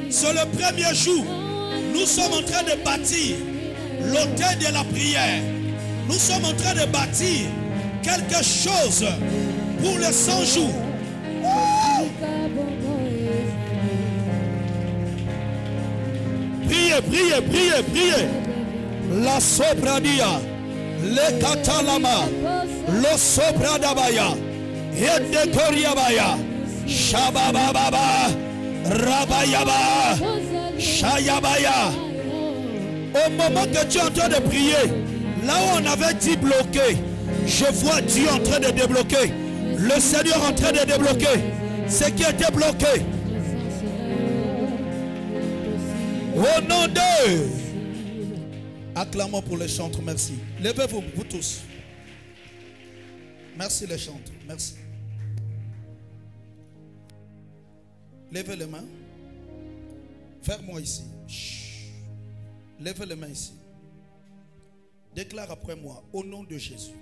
C'est le premier jour. Nous sommes en train de bâtir l'autel de la prière. Nous sommes en train de bâtir quelque chose pour les 100 jours. Priez, priez, priez, priez. La sobradia, le katalama, le sobradabaya, yede koriabaya, shabababa, rabayaba, shayabaya. Au moment que tu es en train de prier, là où on avait dit bloquer, je vois Dieu en train de débloquer. Le Seigneur en train de débloquer ce qui était bloqué. Au nom de... Acclamons pour les chantres, merci. Levez-vous, vous tous. Merci les chantres, merci. Levez les mains. Vers moi ici. Chut. Levez les mains ici. Déclare après moi, au nom de Jésus.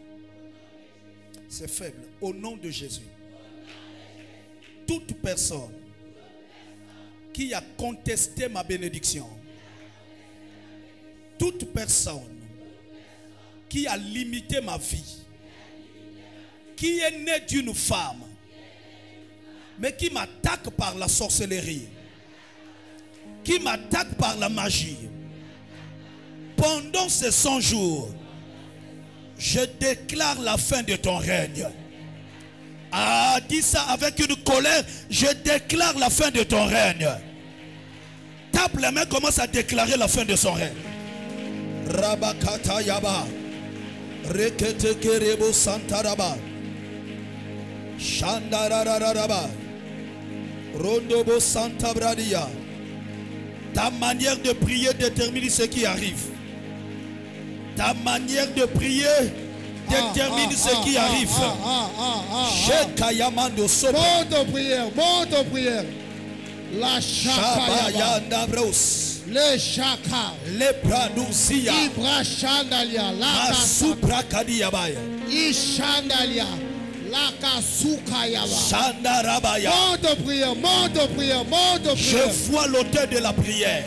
C'est faible. Au nom de Jésus. Toute personne qui a contesté ma bénédiction, toute personne qui a limité ma vie, qui est née d'une femme, mais qui m'attaque par la sorcellerie, qui m'attaque par la magie, pendant ces 100 jours, je déclare la fin de ton règne. Ah, dis ça avec une colère. Je déclare la fin de ton règne. Tape les mains, commence à déclarer la fin de son règne. Rabakata yaba. Rekete kerebo santaraba. Shandarararaba. Rondobo santabradia. Ta manière de prier détermine ce qui arrive. Ta manière de prier détermine ce qui arrive. Monte en prière, monte en prière. La chaka, le chaka, le pradousia, Ibra chandalia, la suprakadiabaya, Ishandalia, la kasukayaba. Shandarabaya. Monte en prière, monte en prière, monte en prière. Je vois l'autel de la prière.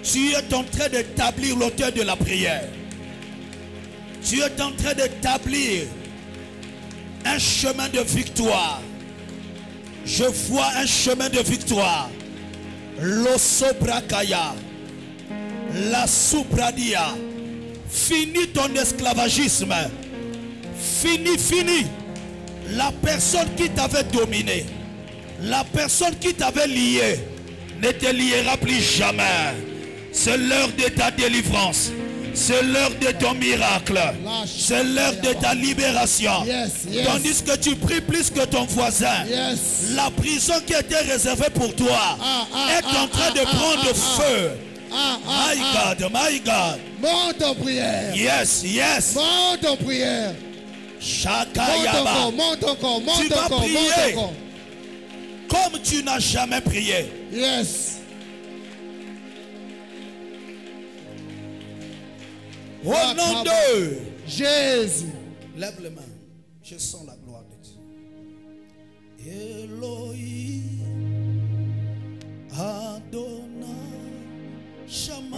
Tu es en train d'établir l'autel de la prière. Tu es en train d'établir un chemin de victoire. Je vois un chemin de victoire. L'osobrakaya, la supradia. Fini ton esclavagisme. Fini, fini. La personne qui t'avait dominé, la personne qui t'avait lié, ne te liera plus jamais. C'est l'heure de ta délivrance. C'est l'heure de ton miracle. C'est l'heure de ta libération. Tandis que tu pries plus que ton voisin. La prison qui était réservée pour toi est en train de prendre feu. My God, my God. Monte en prière. Yes, yes. Monte en prière. Shakayaba. Monte encore, monte Tu vas encore, prier monte encore. comme tu n'as jamais prié. Yes. Au nom de Jésus. Lève les mains. Je sens la gloire de Dieu. Elohim Adonai Shama.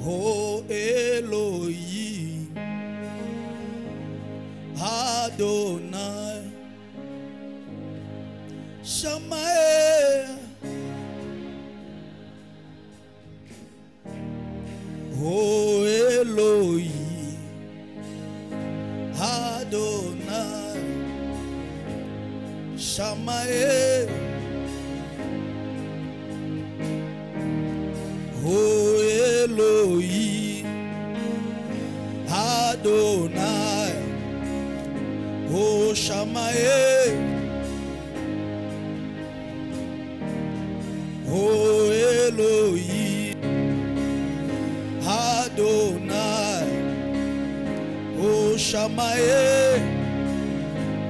Oh Elohim Adonai Shama. Oh Elohim Adonai Shamae. Oh Elohim Adonai. Oh Shamae. Oh Elohim Adonai. Oh Shamae.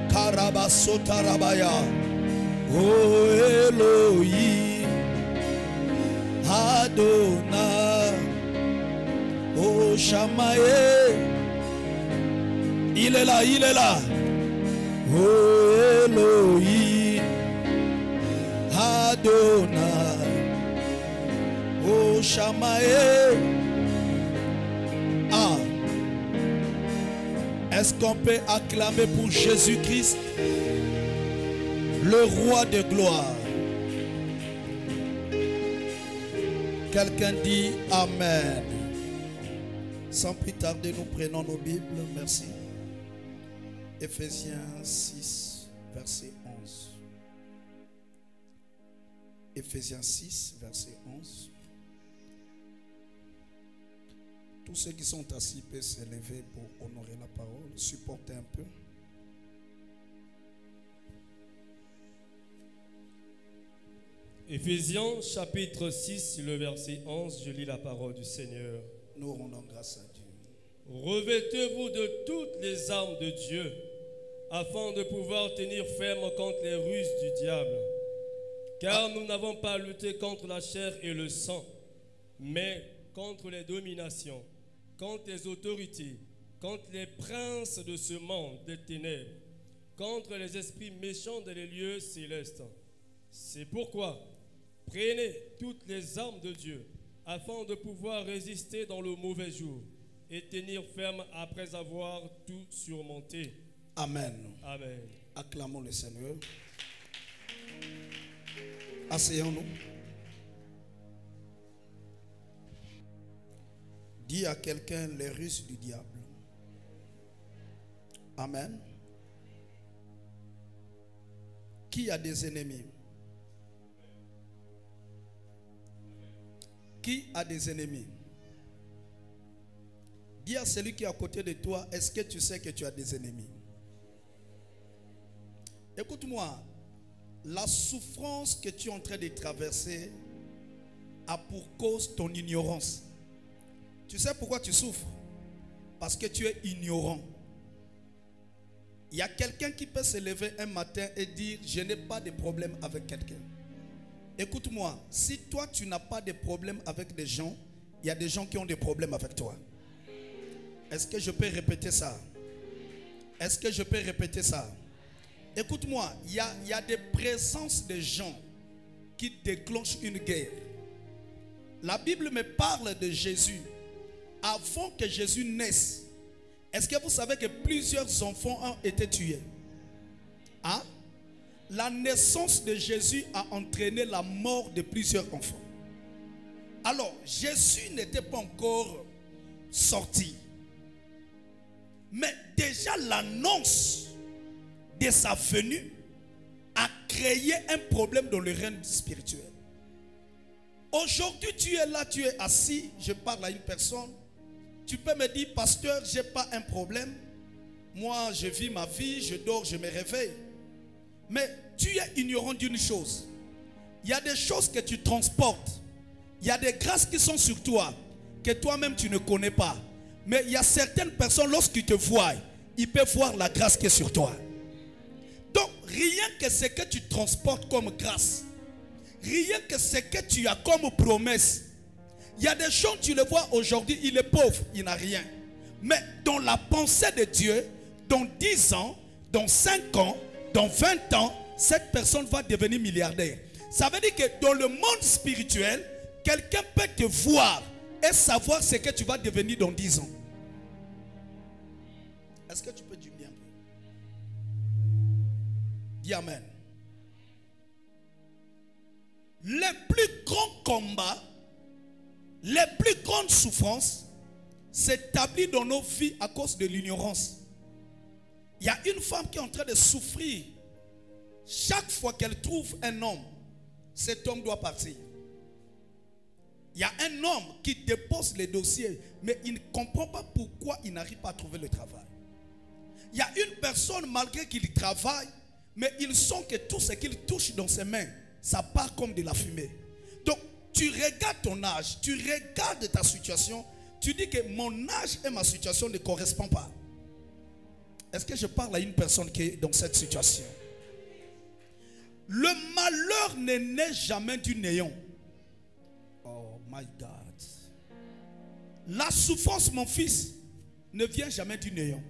Karabasotarabaya. Oh Elohim Adonai. Oh Shamae. Il est là, il est là. Oh Elohim, Adonai, oh Shamae. Ah, est-ce qu'on peut acclamer pour Jésus-Christ, le roi de gloire? Quelqu'un dit Amen. Sans plus tarder, nous prenons nos Bibles. Merci. Éphésiens 6, verset 11. Éphésiens 6, verset 11. Tous ceux qui sont assis peuvent se lever pour honorer la parole. Supportez un peu. Éphésiens chapitre 6, le verset 11, je lis la parole du Seigneur. Nous rendons grâce à Dieu. Revêtez-vous de toutes les armes de Dieu, afin de pouvoir tenir ferme contre les ruses du diable. Car nous n'avons pas à lutter contre la chair et le sang, mais contre les dominations, contre les autorités, contre les princes de ce monde des ténèbres, contre les esprits méchants dans les lieux célestes. C'est pourquoi prenez toutes les armes de Dieu, afin de pouvoir résister dans le mauvais jour et tenir ferme après avoir tout surmonté. Amen. Amen. Acclamons le Seigneur. Asseyons-nous. Dis à quelqu'un les ruses du diable. Amen. Qui a des ennemis? Qui a des ennemis? Dis à celui qui est à côté de toi, est-ce que tu sais que tu as des ennemis? Écoute-moi, la souffrance que tu es en train de traverser a pour cause ton ignorance. Tu sais pourquoi tu souffres? Parce que tu es ignorant. Il y a quelqu'un qui peut se lever un matin et dire, je n'ai pas de problème avec quelqu'un. Écoute-moi, si toi tu n'as pas de problème avec des gens, il y a des gens qui ont des problèmes avec toi. Est-ce que je peux répéter ça? Est-ce que je peux répéter ça? Écoute-moi, il y a des présences de gens qui déclenchent une guerre. La Bible me parle de Jésus. Avant que Jésus naisse, est-ce que vous savez que plusieurs enfants ont été tués? Hein? La naissance de Jésus a entraîné la mort de plusieurs enfants. Alors, Jésus n'était pas encore sorti. Mais déjà l'annonce de sa venue a créé un problème dans le règne spirituel. Aujourd'hui, tu es là, tu es assis, je parle à une personne. Tu peux me dire, pasteur, je n'ai pas un problème. Moi, je vis ma vie, je dors, je me réveille. Mais tu es ignorant d'une chose. Il y a des choses que tu transportes. Il y a des grâces qui sont sur toi, que toi-même tu ne connais pas. Mais il y a certaines personnes, lorsqu'ils te voient, ils peuvent voir la grâce qui est sur toi. Donc, rien que ce que tu transportes comme grâce, rien que ce que tu as comme promesse. Il y a des gens, tu le vois aujourd'hui, il est pauvre, il n'a rien. Mais dans la pensée de Dieu, dans 10 ans, dans 5 ans, dans 20 ans, cette personne va devenir milliardaire. Ça veut dire que dans le monde spirituel, quelqu'un peut te voir et savoir ce que tu vas devenir dans 10 ans. Est-ce que tu peux dire bien? Dis Amen. Les plus grands combats, les plus grandes souffrances s'établissent dans nos vies à cause de l'ignorance. Il y a une femme qui est en train de souffrir. Chaque fois qu'elle trouve un homme, cet homme doit partir. Il y a un homme qui dépose les dossiers, mais il ne comprend pas pourquoi il n'arrive pas à trouver le travail. Il y a une personne, malgré qu'il travaille, mais il sent que tout ce qu'il touche dans ses mains, ça part comme de la fumée. Donc, tu regardes ton âge, tu regardes ta situation, tu dis que mon âge et ma situation ne correspondent pas. Est-ce que je parle à une personne qui est dans cette situation? Le malheur ne naît jamais du néant. Oh my God. La souffrance, mon fils, ne vient jamais du néant.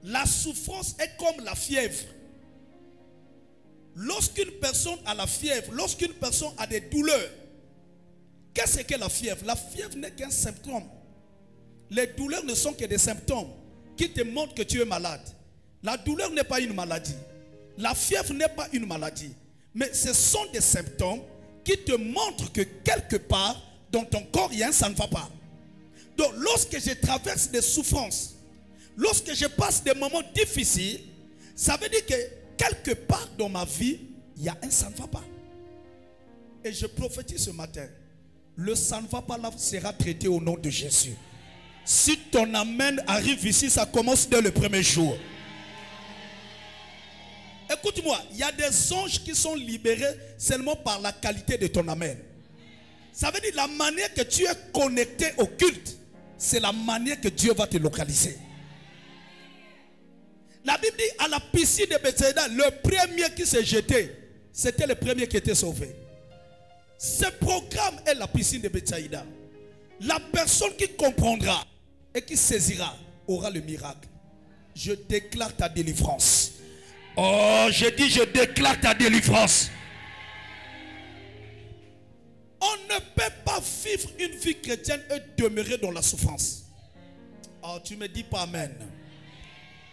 La souffrance est comme la fièvre. Lorsqu'une personne a la fièvre, lorsqu'une personne a des douleurs, qu'est-ce que la fièvre? La fièvre n'est qu'un symptôme. Les douleurs ne sont que des symptômes qui te montrent que tu es malade. La douleur n'est pas une maladie. La fièvre n'est pas une maladie. Mais ce sont des symptômes qui te montrent que quelque part dans ton corps, ça ne va pas. Donc lorsque je traverse des souffrances, lorsque je passe des moments difficiles, ça veut dire que quelque part dans ma vie, ça ne va pas. Et je prophétise ce matin, le ça ne va pas là sera traité au nom de Jésus. Si ton amen arrive ici, ça commence dès le premier jour. Écoute-moi, il y a des anges qui sont libérés seulement par la qualité de ton amen. Ça veut dire la manière que tu es connecté au culte, c'est la manière que Dieu va te localiser. La Bible dit à la piscine de Bethsaïda, le premier qui s'est jeté, c'était le premier qui était sauvé. Ce programme est la piscine de Bethsaïda. La personne qui comprendra et qui saisira aura le miracle. Je déclare ta délivrance. Oh, je dis, je déclare ta délivrance. On ne peut pas vivre une vie chrétienne et demeurer dans la souffrance. Oh, tu me dis pas amen.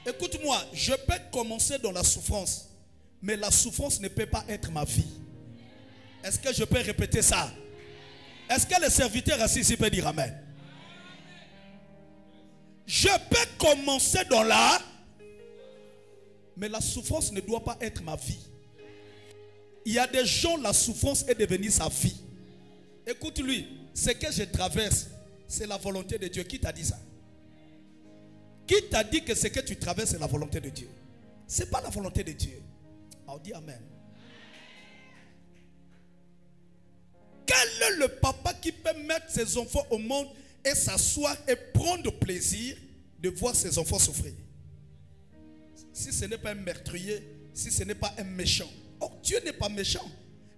Écoute-moi, je peux commencer dans la souffrance, mais la souffrance ne peut pas être ma vie. Est-ce que je peux répéter ça? Est-ce que le serviteur assis ici peut dire amen? Je peux commencer dans la... Mais la souffrance ne doit pas être ma vie. Il y a des gens, la souffrance est devenue sa vie. Écoute-lui, ce que je traverse, c'est la volonté de Dieu. Qui t'a dit ça? Qui t'a dit que ce que tu traverses, c'est la volonté de Dieu? Ce n'est pas la volonté de Dieu. On dit amen. Quel est le papa qui peut mettre ses enfants au monde et s'asseoir et prendre plaisir de voir ses enfants souffrir? Si ce n'est pas un meurtrier, si ce n'est pas un méchant. Or, Dieu n'est pas méchant.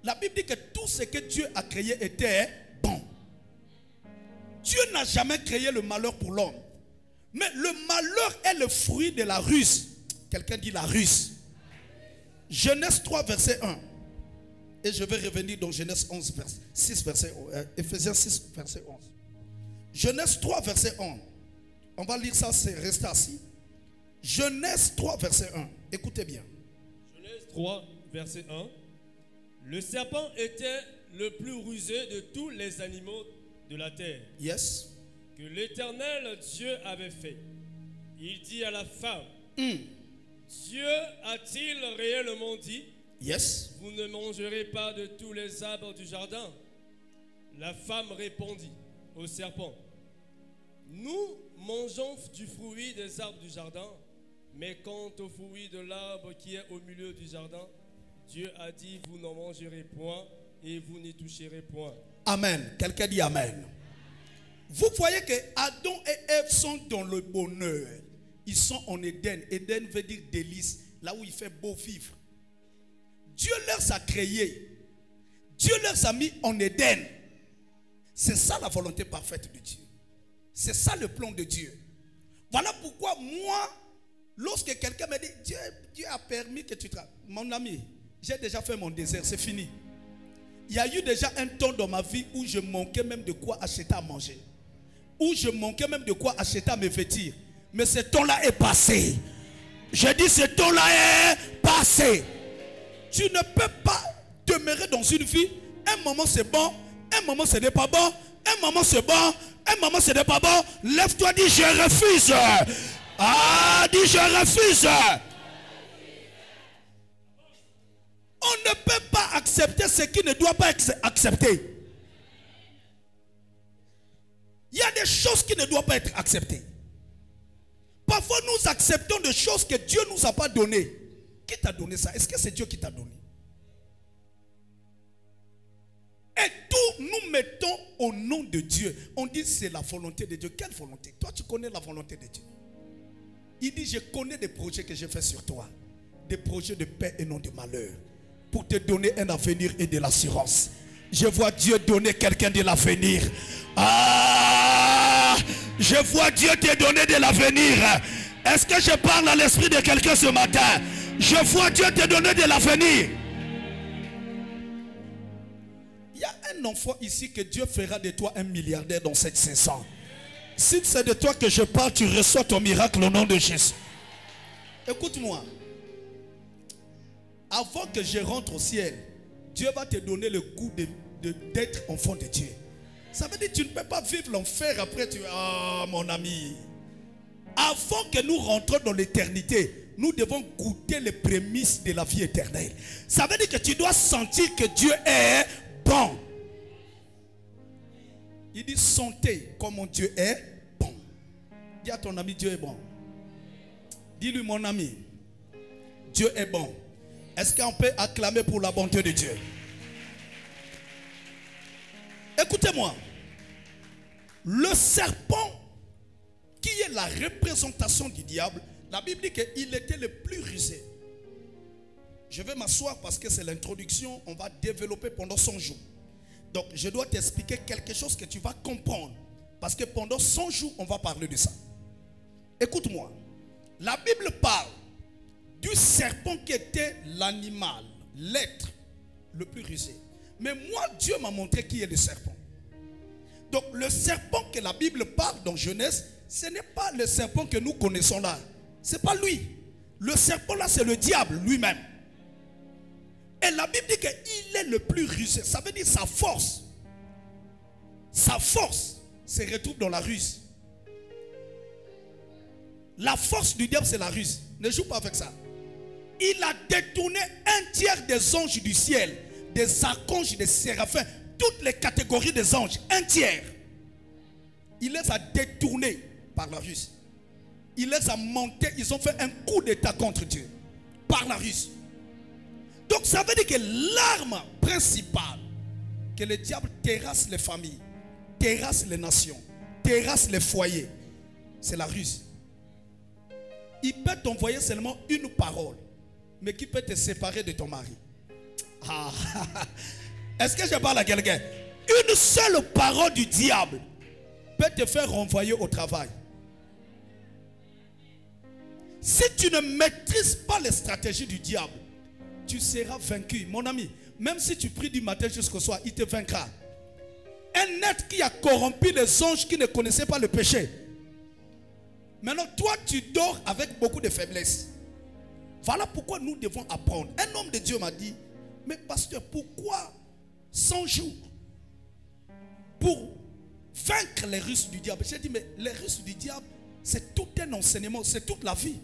La Bible dit que tout ce que Dieu a créé était bon. Dieu n'a jamais créé le malheur pour l'homme. Mais le malheur est le fruit de la ruse. Quelqu'un dit la ruse. Genèse 3, verset 1. Et je vais revenir dans Genèse 11, verset 6, verset Ephésiens 6, verset 11. Genèse 3, verset 1. On va lire ça, c'est rester assis. Genèse 3, verset 1. Écoutez bien. Genèse 3, verset 1. Le serpent était le plus rusé de tous les animaux de la terre. Yes. Que l'Éternel Dieu avait fait. Il dit à la femme, Dieu a-t-il réellement dit, yes, vous ne mangerez pas de tous les arbres du jardin? La femme répondit au serpent, nous mangeons du fruit des arbres du jardin, mais quant au fruit de l'arbre qui est au milieu du jardin, Dieu a dit, vous n'en mangerez point et vous n'y toucherez point. Amen. Quelqu'un dit amen. Vous voyez que Adam et Ève sont dans le bonheur. Ils sont en Éden. Éden veut dire délice, là où il fait beau vivre. Dieu leur a créé. Dieu leur a mis en Éden. C'est ça la volonté parfaite de Dieu. C'est ça le plan de Dieu. Voilà pourquoi moi, lorsque quelqu'un me dit, Dieu a permis que tu travailles. Mon ami, j'ai déjà fait mon désert, c'est fini. Il y a eu déjà un temps dans ma vie où je manquais même de quoi acheter à manger. Où je manquais même de quoi acheter à me vêtir. Mais ce temps-là est passé. Je dis ce temps-là est passé. Tu ne peux pas demeurer dans une vie. Un moment c'est bon, un moment ce n'est pas bon. Un moment c'est bon, un moment ce n'est pas bon. Lève-toi, dis je refuse. Ah, dis je refuse. On ne peut pas accepter ce qui ne doit pas être accepté. Il y a des choses qui ne doivent pas être acceptées. Parfois, nous acceptons des choses que Dieu ne nous a pas données. Qui t'a donné ça? Est-ce que c'est Dieu qui t'a donné? Et tout nous mettons au nom de Dieu. On dit c'est la volonté de Dieu. Quelle volonté? Toi, tu connais la volonté de Dieu. Il dit, je connais des projets que j'ai fait sur toi. Des projets de paix et non de malheur. Pour te donner un avenir et de l'assurance. Je vois Dieu donner quelqu'un de l'avenir. Ah, je vois Dieu te donner de l'avenir. Est-ce que je parle à l'esprit de quelqu'un ce matin? Je vois Dieu te donner de l'avenir. Il y a un enfant ici que Dieu fera de toi un milliardaire dans cette saison. Si c'est de toi que je parle, tu reçois ton miracle au nom de Jésus. Écoute-moi. Avant que je rentre au ciel, Dieu va te donner le goût d'être enfant de Dieu. Ça veut dire que tu ne peux pas vivre l'enfer après. Ah, mon ami. Avant que nous rentrons dans l'éternité, nous devons goûter les prémices de la vie éternelle. Ça veut dire que tu dois sentir que Dieu est bon. Il dit sentez comme mon Dieu est bon. Dis à ton ami, Dieu est bon. Dis-lui, mon ami, Dieu est bon. Est-ce qu'on peut acclamer pour la bonté de Dieu? Écoutez-moi. Le serpent, qui est la représentation du diable, la Bible dit qu'il était le plus rusé. Je vais m'asseoir parce que c'est l'introduction. On va développer pendant 100 jours. Donc, je dois t'expliquer quelque chose que tu vas comprendre. Parce que pendant 100 jours, on va parler de ça. Écoute-moi. La Bible parle du serpent qui était l'animal, l'être le plus rusé. Mais moi, Dieu m'a montré qui est le serpent. Donc, le serpent que la Bible parle dans Genèse, ce n'est pas le serpent que nous connaissons là. Ce n'est pas lui. Le serpent là, c'est le diable lui-même. Et la Bible dit qu'il est le plus rusé. Ça veut dire sa force. Sa force se retrouve dans la ruse. La force du diable, c'est la ruse. Ne joue pas avec ça. Il a détourné un tiers des anges du ciel, des archanges, des séraphins, toutes les catégories des anges, un tiers. Il les a détournés par la ruse. Il les a montés, ils ont fait un coup d'état contre Dieu par la ruse. Donc ça veut dire que l'arme principale que le diable terrasse les familles, terrasse les nations, terrasse les foyers, c'est la ruse. Il peut t'envoyer seulement une parole, mais qui peut te séparer de ton mari. Ah. Est-ce que je parle à quelqu'un? Une seule parole du diable peut te faire renvoyer au travail. Si tu ne maîtrises pas les stratégies du diable, tu seras vaincu. Mon ami, même si tu pries du matin jusqu'au soir, il te vaincra. Un être qui a corrompu les anges qui ne connaissaient pas le péché. Maintenant, toi, tu dors avec beaucoup de faiblesse. Voilà pourquoi nous devons apprendre. Un homme de Dieu m'a dit, mais pasteur, pourquoi 100 jours pour vaincre les russes du diable? J'ai dit, mais les russes du diable, c'est tout un enseignement, c'est toute la vie.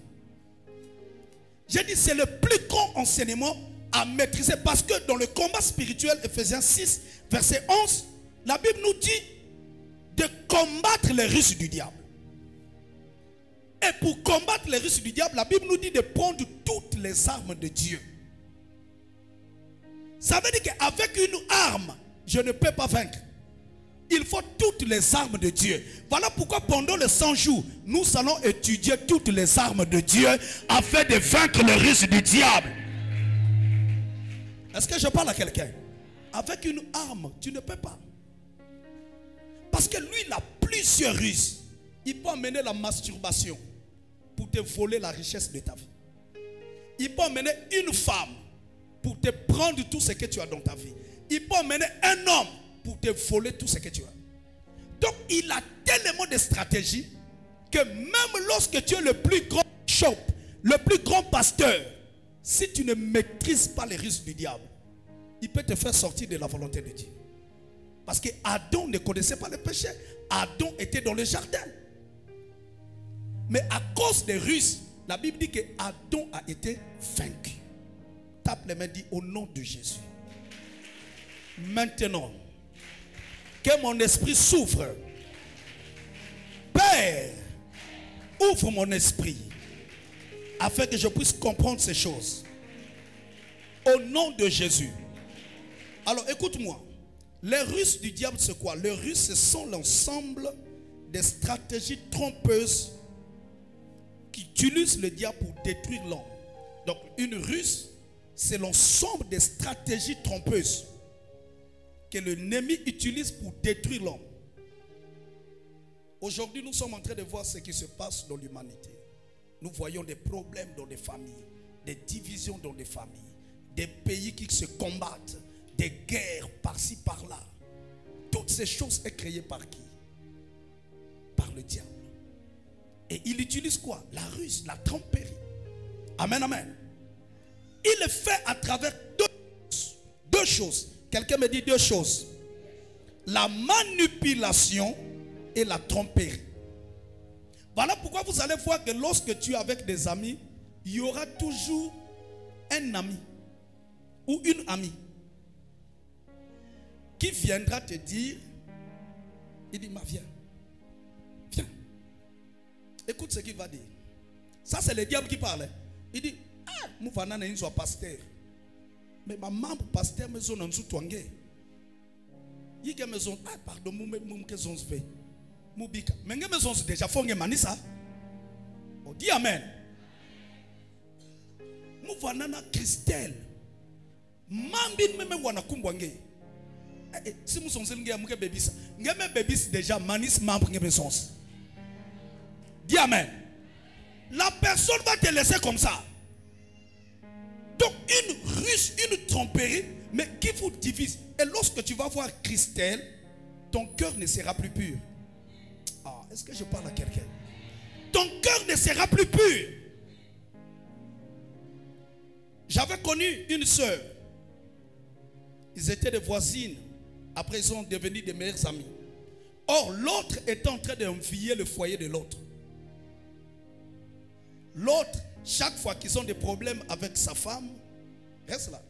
J'ai dit, c'est le plus grand enseignement à maîtriser. Parce que dans le combat spirituel, Ephésiens 6, verset 11, la Bible nous dit de combattre les russes du diable. Et pour combattre les risques du diable, la Bible nous dit de prendre toutes les armes de Dieu. Ça veut dire qu'avec une arme, je ne peux pas vaincre. Il faut toutes les armes de Dieu. Voilà pourquoi pendant les 100 jours, nous allons étudier toutes les armes de Dieu afin de vaincre les risques du diable. Est-ce que je parle à quelqu'un? Avec une arme, tu ne peux pas. Parce que lui, il a plusieurs ruses. Il peut amener la masturbation pour te voler la richesse de ta vie. Il peut amener une femme pour te prendre tout ce que tu as dans ta vie. Il peut amener un homme pour te voler tout ce que tu as. Donc il a tellement de stratégies que même lorsque tu es le plus grand shop, le plus grand pasteur, si tu ne maîtrises pas les risques du diable, il peut te faire sortir de la volonté de Dieu. Parce que Adam ne connaissait pas le péché. Adam était dans le jardin. Mais à cause des ruses, la Bible dit que Adam a été vaincu. Tape les mains, dit au nom de Jésus. Maintenant, que mon esprit s'ouvre. Père, ouvre mon esprit afin que je puisse comprendre ces choses. Au nom de Jésus. Alors écoute-moi. Les ruses du diable, c'est quoi? Les ruses, ce sont l'ensemble des stratégies trompeuses qui utilisent le diable pour détruire l'homme. Donc une ruse, c'est l'ensemble des stratégies trompeuses que l'ennemi utilise pour détruire l'homme. Aujourd'hui, nous sommes en train de voir ce qui se passe dans l'humanité. nous voyons des problèmes dans les familles, des divisions dans les familles, des pays qui se combattent, des guerres par-ci, par-là. Toutes ces choses sont créées par qui? Par le diable. Et il utilise quoi? La ruse, la tromperie. Amen, amen. Il le fait à travers deux choses. Quelqu'un me dit deux choses. La manipulation et la tromperie. Voilà pourquoi vous allez voir que lorsque tu es avec des amis, il y aura toujours un ami ou une amie qui viendra te dire, il dit, ma viens, viens. Écoute ce qu'il va dire. Ça c'est le diable qui parle. Il dit, ah, nous venons une soit pasteur. Mais ma maman pasteur me zone en sous twangé. Il y a maison, ah pardon, mon maison se fait. Moubika. Mais ma maison se déjà fongé manisa. On dit amen. Nous venons à Christelle. Mambin me wana kumbwange. Si nous sommes nge amuke bébis, nge bébis déjà manis membre nge maison. Dis amen. La personne va te laisser comme ça. Donc une ruse, une tromperie, mais qui vous divise. Et lorsque tu vas voir Christelle, ton cœur ne sera plus pur. Ah, est-ce que je parle à quelqu'un? Ton cœur ne sera plus pur. J'avais connu une sœur. Ils étaient des voisines. Après, ils sont devenus des meilleurs amis. Or, l'autre était en train d'envier le foyer de l'autre. L'autre, chaque fois qu'ils ont des problèmes avec sa femme, reste là.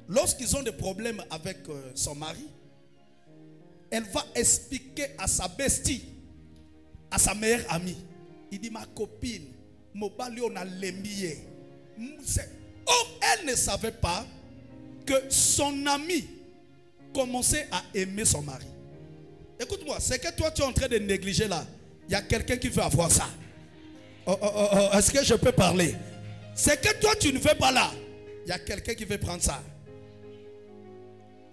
Lorsqu'ils ont des problèmes avec son mari, elle va expliquer à sa bestie, à sa meilleure amie. Il dit, ma copine, Mobali on a l'émier. Or, elle ne savait pas que son ami commençait à aimer son mari. Écoute-moi, c'est que toi tu es en train de négliger là. Il y a quelqu'un qui veut avoir ça. Est-ce que je peux parler? C'est que toi tu ne veux pas là. Il y a quelqu'un qui veut prendre ça.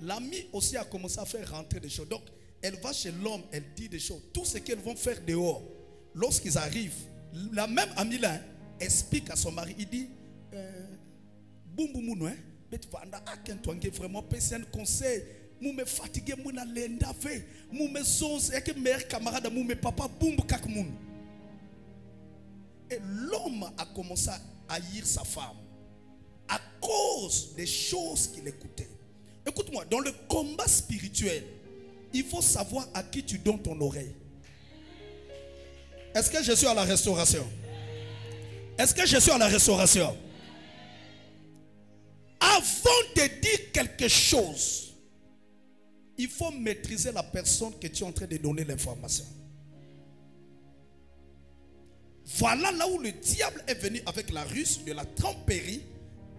L'ami aussi a commencé à faire rentrer des choses. Donc, elle va chez l'homme, elle dit des choses. Tout ce qu'elles vont faire dehors, lorsqu'ils arrivent, la même amie là explique à son mari. Il dit, boum boum boum, mais tu vas vraiment passer un conseil. Mou me fatigué, mou na lenda fait, mou me zonze, et que meilleur camarade, mou me papa boum kak moun. Et l'homme a commencé à haïr sa femme à cause des choses qu'il écoutait. Écoute-moi, dans le combat spirituel, il faut savoir à qui tu donnes ton oreille. Est-ce que je suis à la restauration? Est-ce que je suis à la restauration? Avant de dire quelque chose, il faut maîtriser la personne que tu es en train de donner l'information. Voilà là où le diable est venu avec la ruse de la tromperie.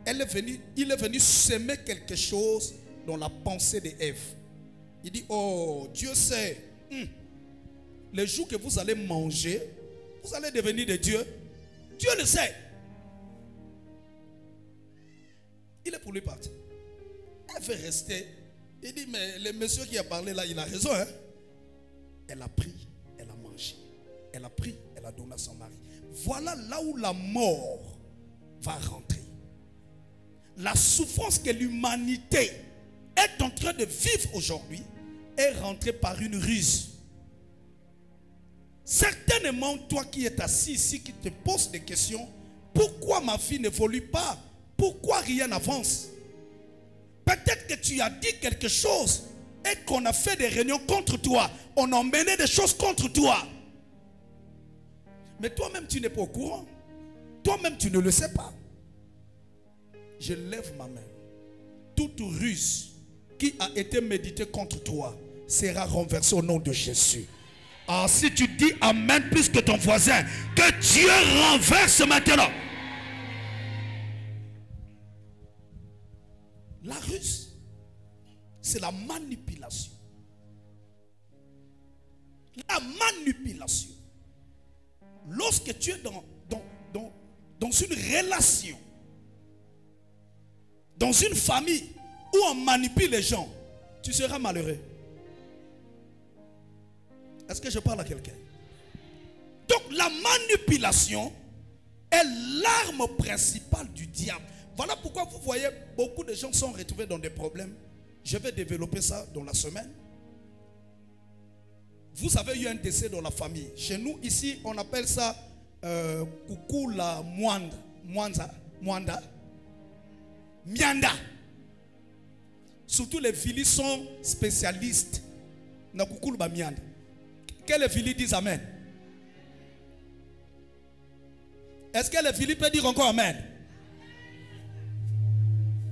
Il est venu semer quelque chose dans la pensée d'Ève. Il dit, oh, Dieu sait, le jour que vous allez manger, vous allez devenir des dieux. Dieu le sait. Il est pour lui partir. Elle veut rester. Il dit, mais le monsieur qui a parlé là, il a raison. Hein? Elle a pris, elle a mangé. Elle a pris, elle a donné à son mari. Voilà là où la mort va rentrer. La souffrance que l'humanité est en train de vivre aujourd'hui est rentrée par une ruse. Certainement, toi qui es assis ici, qui te poses des questions, pourquoi ma vie n'évolue pas? Pourquoi rien n'avance? Peut-être que tu as dit quelque chose et qu'on a fait des réunions contre toi. On a mené des choses contre toi. Mais toi-même, tu n'es pas au courant. Toi-même, tu ne le sais pas. Je lève ma main. Toute ruse qui a été méditée contre toi sera renversée au nom de Jésus. Alors si tu dis amen plus que ton voisin, que Dieu renverse maintenant. La ruse, c'est la manipulation. La manipulation. Lorsque tu es dans une relation, dans une famille où on manipule les gens, tu seras malheureux. Est-ce que je parle à quelqu'un? Donc la manipulation est l'arme principale du diable. Voilà pourquoi vous voyez beaucoup de gens sont retrouvés dans des problèmes. Je vais développer ça dans la semaine. Vous avez eu un décès dans la famille. Chez nous, ici, on appelle ça coucou la Mwanda. Mianda. Surtout les Vili sont spécialistes. Na coucou la Mianda. Que les Vili disent Amen? Est-ce que les Vili peuvent dire encore Amen?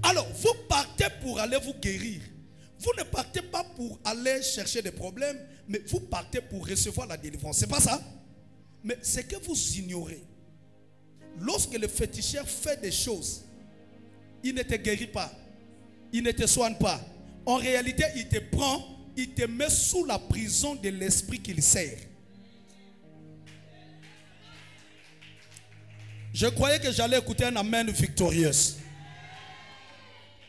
Alors, vous partez pour aller vous guérir. Vous ne partez pas pour aller chercher des problèmes, mais vous partez pour recevoir la délivrance. C'est pas ça? Mais c'est que vous ignorez. Lorsque le féticheur fait des choses, il ne te guérit pas. Il ne te soigne pas. En réalité, il te prend, il te met sous la prison de l'esprit qu'il sert. Je croyais que j'allais écouter un amen victorieux.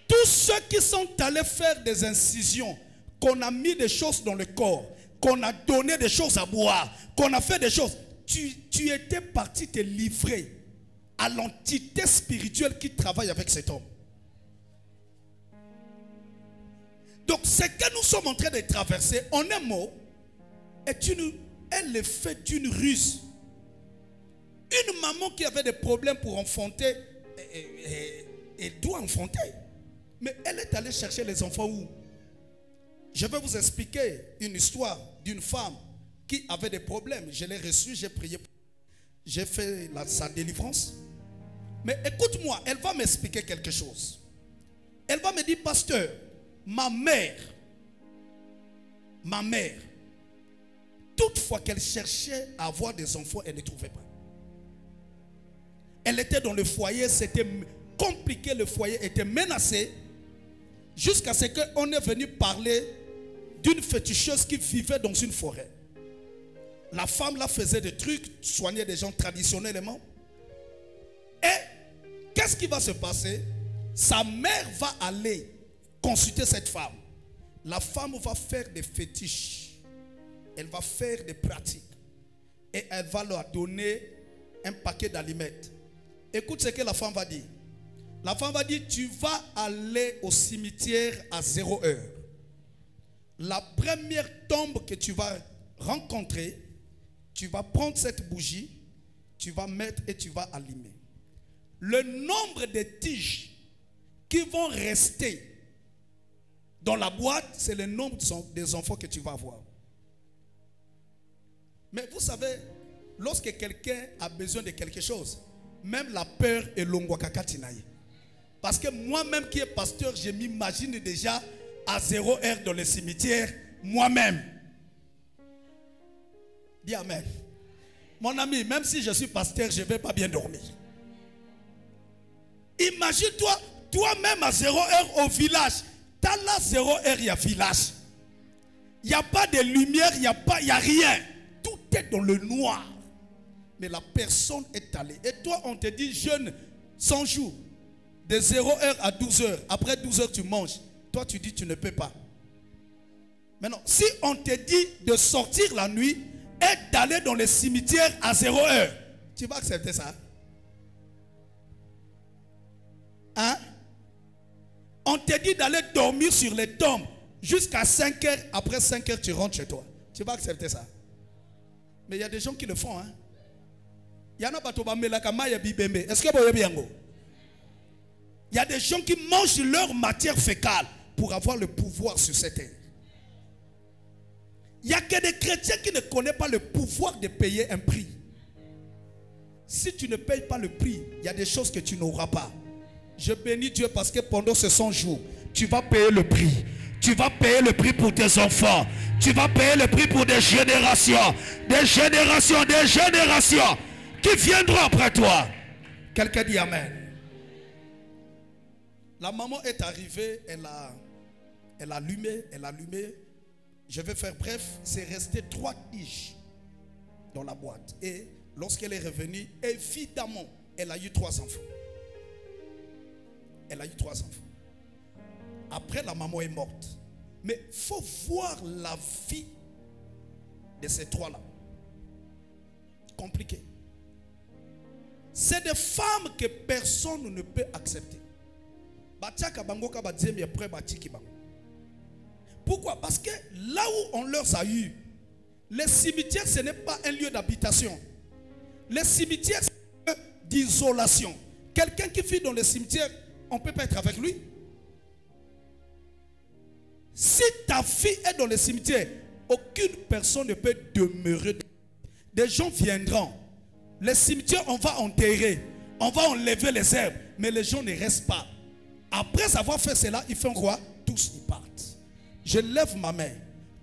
Tous ceux qui sont allés faire des incisions, qu'on a mis des choses dans le corps, qu'on a donné des choses à boire, qu'on a fait des choses, tu étais parti te livrer à l'entité spirituelle qui travaille avec cet homme. Donc ce que nous sommes en train de traverser, en un mot, est l'effet d'une ruse. Une maman qui avait des problèmes pour enfanter, elle doit enfanter. Mais elle est allée chercher les enfants où? Je vais vous expliquer une histoire d'une femme qui avait des problèmes. Je l'ai reçue, j'ai prié, j'ai fait sa délivrance. Mais écoute-moi, elle va m'expliquer quelque chose. Elle va me dire, pasteur, ma mère, toutefois qu'elle cherchait à avoir des enfants, elle ne trouvait pas. Elle était dans le foyer, c'était compliqué, le foyer était menacé. Jusqu'à ce qu'on est venu parler d'une féticheuse qui vivait dans une forêt. La femme là faisait des trucs, soignait des gens traditionnellement. Et qu'est-ce qui va se passer? Sa mère va aller consulter cette femme. La femme va faire des fétiches. Elle va faire des pratiques. Et elle va leur donner un paquet d'aliments. Écoute ce que la femme va dire. La femme va dire, tu vas aller au cimetière à 0 heure. La première tombe que tu vas rencontrer, tu vas prendre cette bougie, tu vas mettre et tu vas allumer. Le nombre de tiges qui vont rester dans la boîte, c'est le nombre des enfants que tu vas avoir. Mais vous savez, lorsque quelqu'un a besoin de quelque chose, même la peur est l'ongwakakatinaï. Parce que moi-même qui est pasteur, je m'imagine déjà à 0 heure dans le cimetière, moi-même. Dis amen. Mon ami, même si je suis pasteur, je ne vais pas bien dormir. Imagine-toi, toi-même à 0 heure au village. T'as là 0 heure, il y a village. Il n'y a pas de lumière, il n'y a rien. Tout est dans le noir. Mais la personne est allée. Et toi, on te dit jeûne 100 jours. De 0 heure à 12 heures. Après 12 heures, tu manges. Toi, tu dis tu ne peux pas. Maintenant, si on te dit de sortir la nuit et d'aller dans les cimetières à 0 heure, tu vas accepter ça? Hein? On te dit d'aller dormir sur les tombes jusqu'à 5 heures. Après 5 heures, tu rentres chez toi. Tu vas accepter ça? Mais il y a des gens qui le font. Hein? Il y en a pas. Est-ce que vous voyez bien? Il y a des gens qui mangent leur matière fécale pour avoir le pouvoir sur cette terre. Il n'y a que des chrétiens qui ne connaissent pas le pouvoir de payer un prix. Si tu ne payes pas le prix, il y a des choses que tu n'auras pas. Je bénis Dieu parce que pendant ces 100 jours, tu vas payer le prix. Tu vas payer le prix pour tes enfants. Tu vas payer le prix pour des générations. Des générations, des générations qui viendront après toi. Quelqu'un dit amen. La maman est arrivée, elle a allumé. Je vais faire bref, c'est resté 3 tiges dans la boîte. Et lorsqu'elle est revenue, évidemment, elle a eu 3 enfants. Elle a eu 3 enfants. Après, la maman est morte. Mais il faut voir la vie de ces 3-là. Compliqué. C'est des femmes que personne ne peut accepter. Pourquoi? Parce que là où on leur a eu, les cimetières, ce n'est pas un lieu d'habitation. Les cimetières, c'est un lieu d'isolation. Quelqu'un qui vit dans le cimetière, on ne peut pas être avec lui. Si ta fille est dans le cimetière, aucune personne ne peut demeurer. Des gens viendront. Les cimetières, on va enterrer, on va enlever les herbes, mais les gens ne restent pas. Après avoir fait cela, ils font quoi? Tous ils partent. Je lève ma main.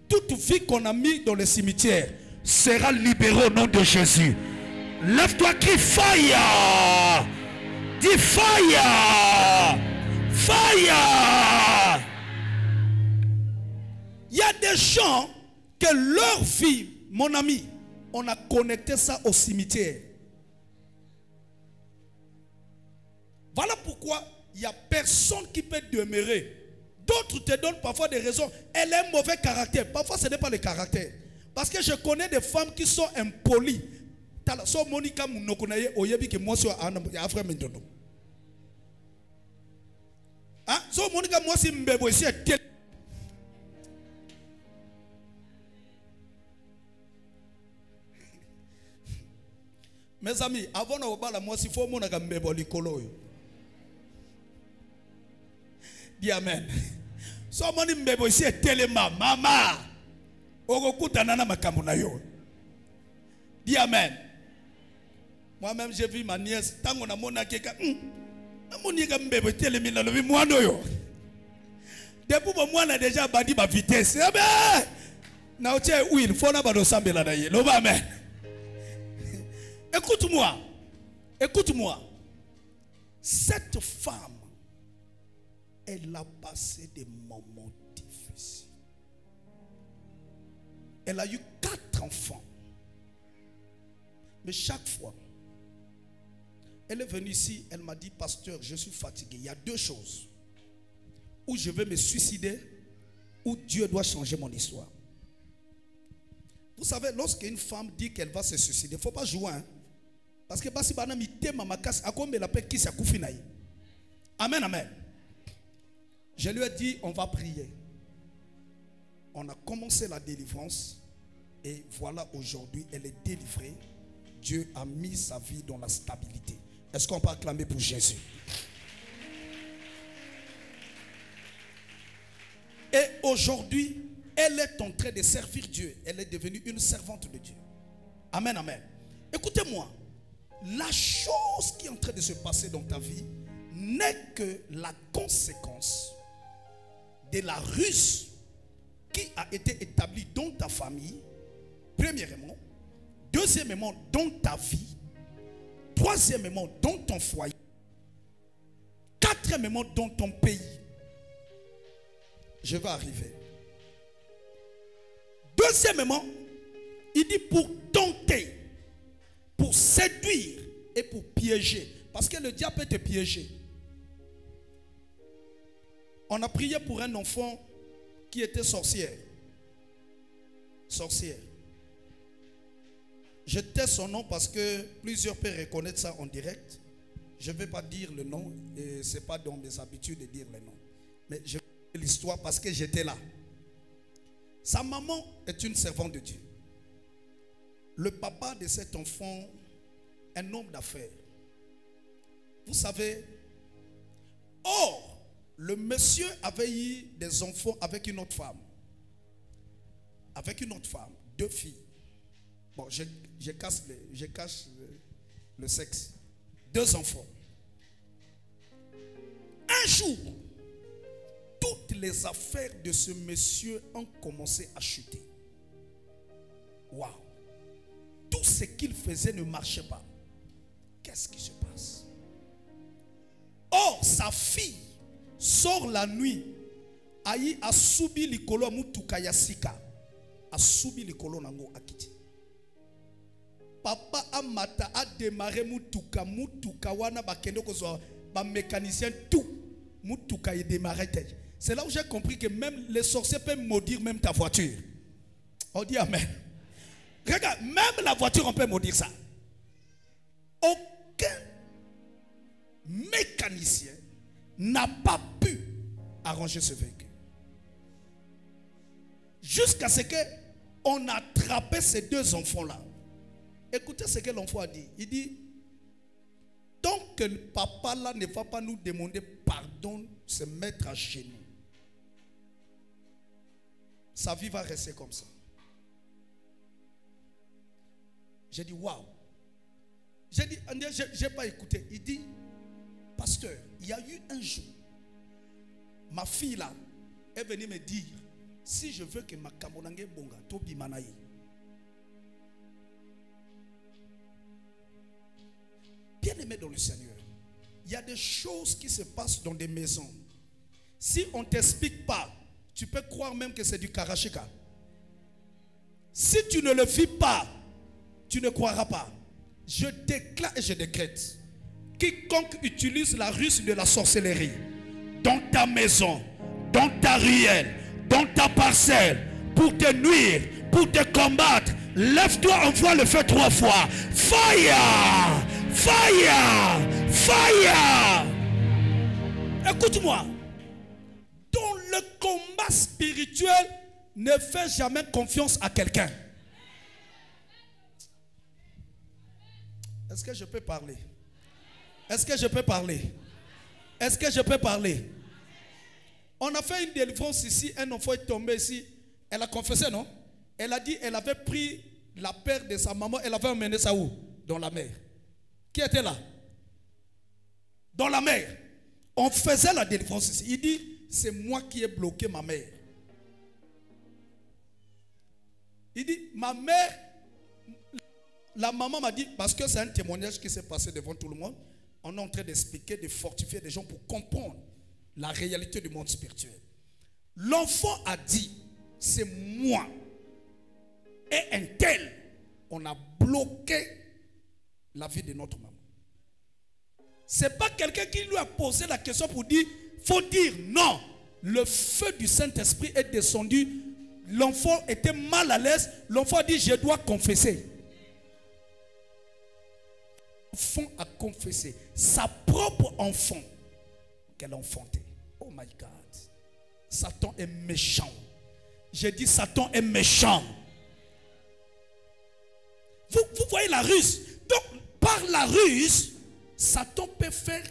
Toute vie qu'on a mis dans le cimetière sera libérée au nom de Jésus. Lève-toi, crie fire! Dis fire! Fire! Il y a des gens que leur vie, mon ami, on a connecté ça au cimetière. Voilà pourquoi il n'y a personne qui peut demeurer. D'autres te donnent parfois des raisons. Elle a un mauvais caractère. Parfois, ce n'est pas le caractère. Parce que je connais des femmes qui sont impolies. So Monica Munokonaye Oyebi que moi soit Afra Mendono. Ah, so Monica moi si mbebo ici est. Mes amis, avant de voir la moi si faut mon mbebo likolo. Dis amen. So moni mbebo ici est tellement mama. Ogokuta nana makambo na yo. Dis amen. Moi-même, j'ai vu ma nièce. Tant qu'on a mon akeka. Depuis moi, on a déjà bâti ma vitesse. Écoute-moi. Écoute-moi. Cette femme, elle a passé des moments difficiles. Elle a eu 4 enfants. Mais chaque fois, elle est venue ici, elle m'a dit, pasteur, je suis fatigué. Il y a 2 choses. Ou je vais me suicider, ou Dieu doit changer mon histoire. Vous savez, lorsqu'une femme dit qu'elle va se suicider, il ne faut pas jouer. Hein? Parce que si elle a Amen, amen. Je lui ai dit, on va prier. On a commencé la délivrance. Et voilà, aujourd'hui, elle est délivrée. Dieu a mis sa vie dans la stabilité. Est-ce qu'on peut acclamer pour Jésus? Et aujourd'hui, elle est en train de servir Dieu. Elle est devenue une servante de Dieu. Amen, amen. Écoutez-moi. La chose qui est en train de se passer dans ta vie n'est que la conséquence de la ruse qui a été établie dans ta famille, premièrement. Deuxièmement, dans ta vie. Troisièmement, dans ton foyer. Quatrièmement, dans ton pays. Je vais arriver. Deuxièmement, il dit pour tenter, pour séduire et pour piéger. Parce que le diable peut te piéger. On a prié pour un enfant qui était sorcière. Sorcière. Je tais son nom parce que plusieurs peuvent reconnaître ça en direct. Je ne vais pas dire le nom et ce n'est pas dans mes habitudes de dire le nom. Mais je vais dire l'histoire parce que j'étais là. Sa maman est une servante de Dieu. Le papa de cet enfant, un homme d'affaires. Vous savez, or, le monsieur avait eu des enfants avec une autre femme. Avec une autre femme, 2 filles. Bon, je cache le sexe. 2 enfants. Un jour, toutes les affaires de ce monsieur ont commencé à chuter. Waouh! Tout ce qu'il faisait ne marchait pas. Qu'est-ce qui se passe? Or, sa fille sort la nuit. Aïe a subi likolo mutuka yasika. A subi likolo nango akiti. Papa Amata a démarré mutuka wana bakendo kozwa ba mécanicien tout mutuka est démarré. C'est là où j'ai compris que même les sorciers peuvent maudire même ta voiture. On dit amen. Regarde, même la voiture on peut maudire ça. Aucun mécanicien n'a pas pu arranger ce véhicule. Jusqu'à ce qu'on a attrapé ces deux enfants-là. Écoutez ce que l'enfant a dit. Il dit, tant que le papa là ne va pas nous demander pardon, se mettre à genoux, sa vie va rester comme ça. J'ai dit, waouh. J'ai dit, je n'ai pas écouté. Il dit, pasteur, il y a eu un jour, ma fille là est venue me dire, si je veux que ma kamonange bonga, tobi manaï. Bien aimé dans le Seigneur, il y a des choses qui se passent dans des maisons. Si on ne t'explique pas, tu peux croire même que c'est du karachika. Si tu ne le vis pas, tu ne croiras pas. Je déclare et je décrète. Quiconque utilise la ruse de la sorcellerie dans ta maison, dans ta ruelle, dans ta parcelle, pour te nuire, pour te combattre, lève-toi, envoie le feu 3 fois. Fire! Fire! Fire! Écoute-moi. Dans le combat spirituel, ne fais jamais confiance à quelqu'un. Est-ce que je peux parler? Est-ce que je peux parler? Est-ce que je peux parler? On a fait une délivrance ici, un enfant est tombé ici. Elle a confessé, non? Elle a dit elle avait pris la paire de sa maman, elle avait emmené ça où? Dans la mer. Qui était là? Dans la mer. On faisait la délivrance ici. Il dit, c'est moi qui ai bloqué ma mère. Il dit, ma mère, la maman m'a dit, parce que c'est un témoignage qui s'est passé devant tout le monde, on est en train d'expliquer, de fortifier des gens pour comprendre la réalité du monde spirituel. L'enfant a dit, c'est moi et un tel, on a bloqué la vie de notre maman. Ce n'est pas quelqu'un qui lui a posé la question pour dire, faut dire non. Le feu du Saint-Esprit est descendu. L'enfant était mal à l'aise. L'enfant a dit, je dois confesser. L'enfant a confessé sa propre enfant qu'elle a enfanté. Oh my God. Satan est méchant. J'ai dit Satan est méchant. Vous voyez la ruse. Donc par la ruse, Satan peut faire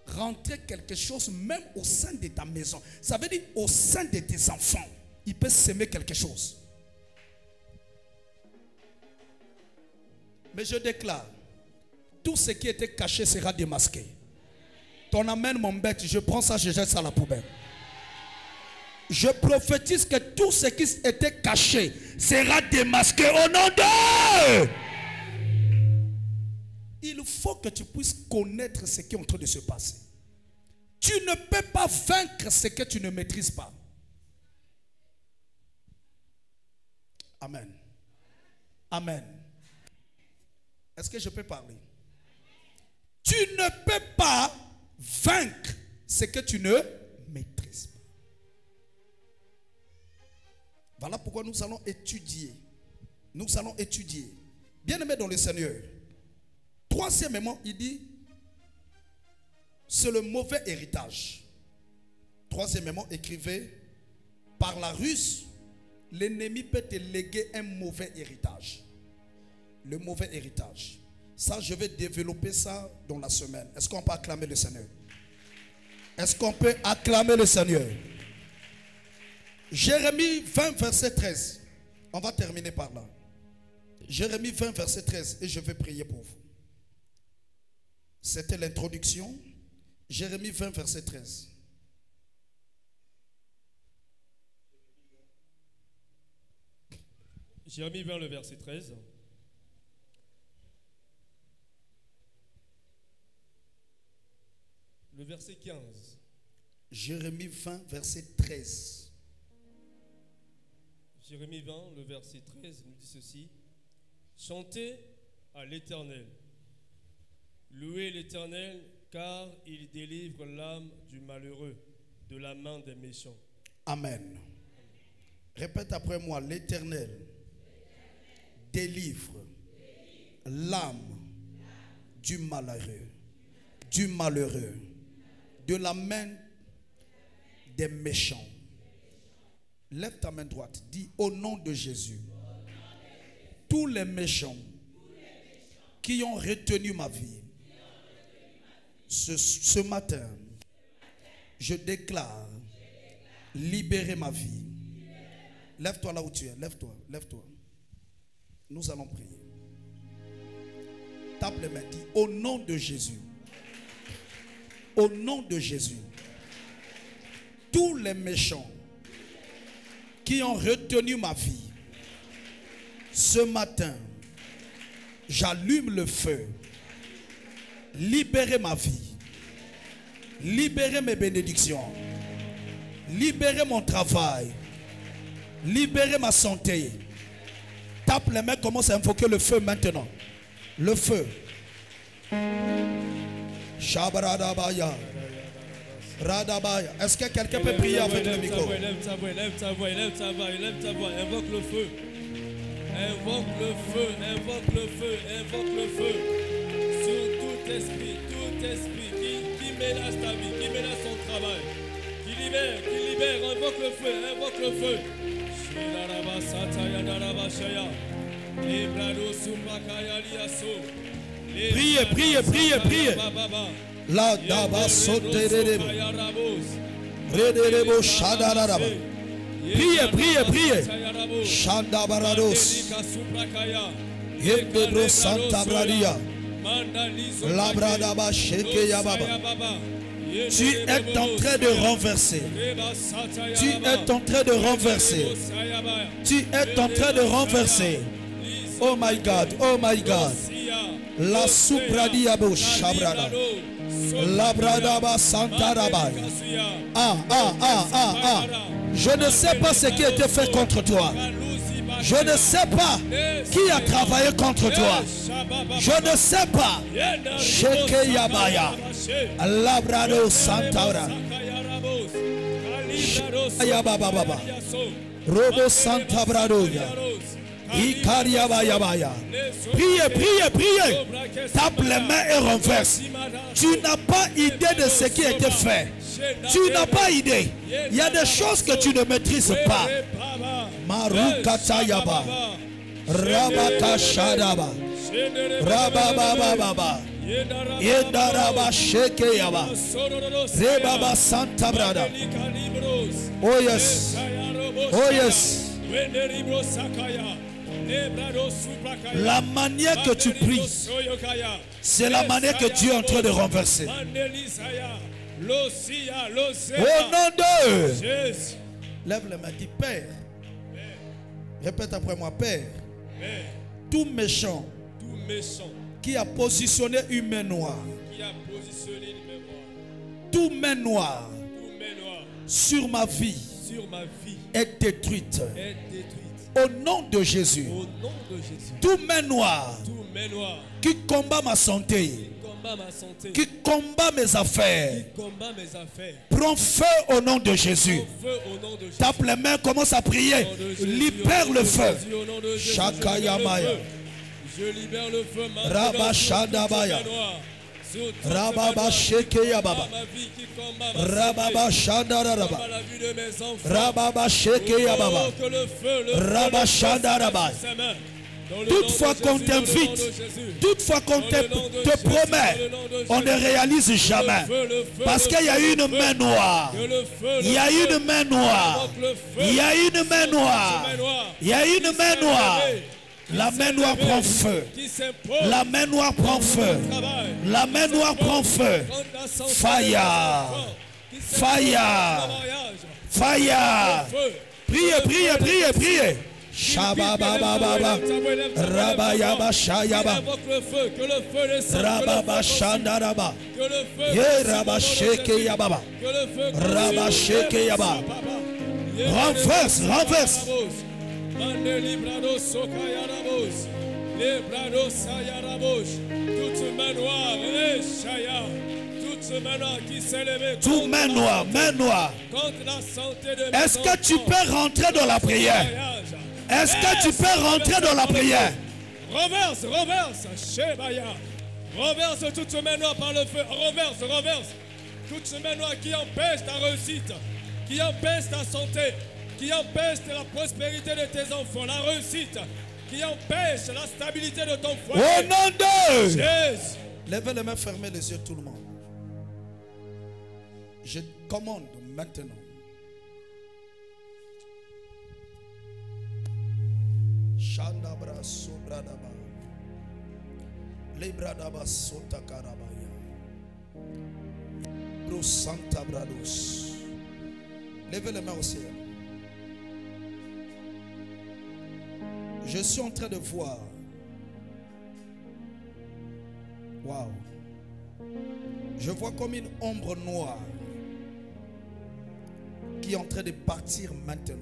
rentrer quelque chose même au sein de ta maison. Ça veut dire au sein de tes enfants. Il peut s'aimer quelque chose. Mais je déclare, tout ce qui était caché sera démasqué. Ton amen, mon bête, je prends ça, je jette ça à la poubelle. Je prophétise que tout ce qui était caché sera démasqué au nom de... Il faut que tu puisses connaître ce qui est en train de se passer. Tu ne peux pas vaincre ce que tu ne maîtrises pas. Amen. Amen. Est-ce que je peux parler? Tu ne peux pas vaincre ce que tu ne maîtrises pas. Voilà pourquoi nous allons étudier. Nous allons étudier. Bien-aimés dans le Seigneur. Troisièmement, il dit, c'est le mauvais héritage. Troisièmement, écrivez, par la ruse, l'ennemi peut te léguer un mauvais héritage. Le mauvais héritage. Ça, je vais développer ça dans la semaine. Est-ce qu'on peut acclamer le Seigneur? Est-ce qu'on peut acclamer le Seigneur? Jérémie 20, verset 13. On va terminer par là. Jérémie 20, verset 13. Et je vais prier pour vous. C'était l'introduction. Jérémie 20, verset 13. Jérémie 20, le verset 13. Le verset 15. Jérémie 20, verset 13. Jérémie 20, le verset 13 nous dit ceci. Chantez à l'Éternel. Louez l'Éternel, car il délivre l'âme du malheureux de la main des méchants. Amen. Répète après moi, l'Éternel délivre l'âme du malheureux du malheureux, de la main des méchants. Lève ta main droite, dis au nom de Jésus, tous les méchants qui ont retenu ma vie, ce matin, je déclare libérer ma vie. Lève-toi là où tu es, lève-toi, lève-toi. Nous allons prier. Tape les mains, dis au nom de Jésus, au nom de Jésus, tous les méchants qui ont retenu ma vie, ce matin, j'allume le feu. Libérez ma vie. Libérez mes bénédictions. Libérez mon travail. Libérez ma santé. Tape les mains, commence à invoquer le feu maintenant. Le feu. Shabradabaya. Radabaya. Est-ce que quelqu'un peut prier avec le micro? Lève ta voix, lève ta voix, lève ta voix, lève ta voix. Invoque le feu. Invoque le feu, invoque le feu, invoque le feu. Sur tout esprit qui menace ta vie, qui menace ton travail. Qui libère, invoque le feu, invoque le feu. Priez, priez, priez, priez. La daba soterebo. Rederebo shadaraba. Priez, priez, priez. Shandabarados. Yendebro Santa Bradia. Labradaba Sheke Yababa. Tu es en train de renverser. Tu es en train de renverser. Tu es en train de renverser. Oh my God, oh my God. La Supradiabo Shabrada. Labradaba Santa Rabaya. Je ne sais pas ce qui a été fait contre toi. Je ne sais pas qui a travaillé contre toi. Je ne sais pas. Sheke Yabaya. Labrado Santaura. Yababa. Robo Santa Bradoya. Ikariabayabaya. Priez, priez, priez. Tape les mains et renverse. Tu n'as pas idée de ce qui a été fait. Tu n'as pas idée. Il y a des choses que tu ne maîtrises pas. Marukatayaba. Rabaka Shadaba. Rabababa. Yedaraba Shekeyaba. Rebaba Santa Brada. Oh yes. Oh yes. La manière que tu pries, c'est la manière que Dieu est en train de renverser. Au nom de Jésus. Lève les mains, dis Père. Répète après moi, Père. Tout méchant qui a positionné une main noire, tout main noire sur ma vie est détruite. Au nom de Jésus. Tout main noire qui combat ma santé, qui combat mes affaires, prends feu au nom de Jésus. Tape les mains, commence à prier. Libère le feu. Shakayamaya. Je libère le feu. Rabashadabaya. Rababa Shekeya Baba. Rababa Shandaraba. Rababa Shekeya Baba. Rabashandaraba. Toutefois qu'on t'invite, toutefois qu'on te promet, on ne réalise jamais. Parce qu'il y a une main noire. Il y a une main noire. Il y a une main noire. Il y a une main noire. La main noire prend feu. La main noire prend feu. La main noire prend feu. Fire. Fire. Fire. Priez, priez, priez, priez. Shababababa. Rabayaba Shayaba. Rababa Shandaraba. Yeraba Sheke Yababa. Rabba Sheke Yaba. Renverse, renverse. Toute main noire, toute main noire qui s'est levée. Toute main noire, main noire. Est-ce que tu peux rentrer dans la prière? Est-ce que tu peux rentrer dans la prière? Reverse, reverse. Shebaya. Renverse toute semaine noire par le feu. Renverse, renverse. Toute semaine noire qui empêche ta réussite, qui empêche ta santé, qui empêche la prospérité de tes enfants, la réussite, qui empêche la stabilité de ton foyer. Au nom de Jésus. Levez les mains, fermez les yeux tout le monde. Je commande maintenant. Shandabra sobradaba. Lebradaba sotakarabaya. Santa Brados. Levez les mains au ciel. Je suis en train de voir. Waouh. Je vois comme une ombre noire qui est en train de partir maintenant.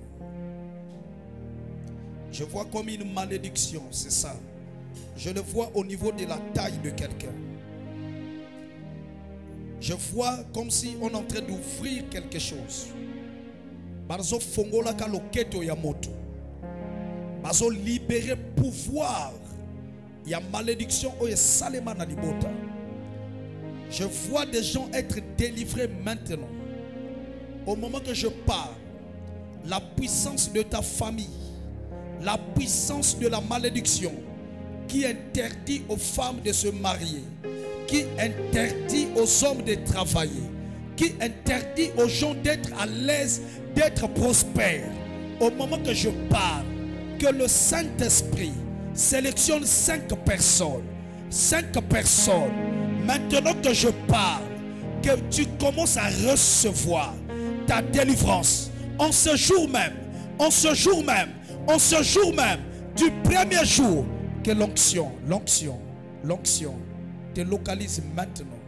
Je vois comme une malédiction, c'est ça. Je le vois au niveau de la taille de quelqu'un. Je vois comme si on est en train d'ouvrir quelque chose. Bazo fongola ka loketo ya moto. Bazo libérer pouvoir. Il y a malédiction oye salema na libota. Je vois des gens être délivrés maintenant. Au moment que je parle, la puissance de ta famille, la puissance de la malédiction qui interdit aux femmes de se marier, qui interdit aux hommes de travailler, qui interdit aux gens d'être à l'aise, d'être prospères. Au moment que je parle, que le Saint-Esprit sélectionne 5 personnes. 5 personnes. Maintenant que je parle, que tu commences à recevoir ta délivrance. En ce jour même, en ce jour même, en ce jour même, du premier jour, que l'onction te localise maintenant.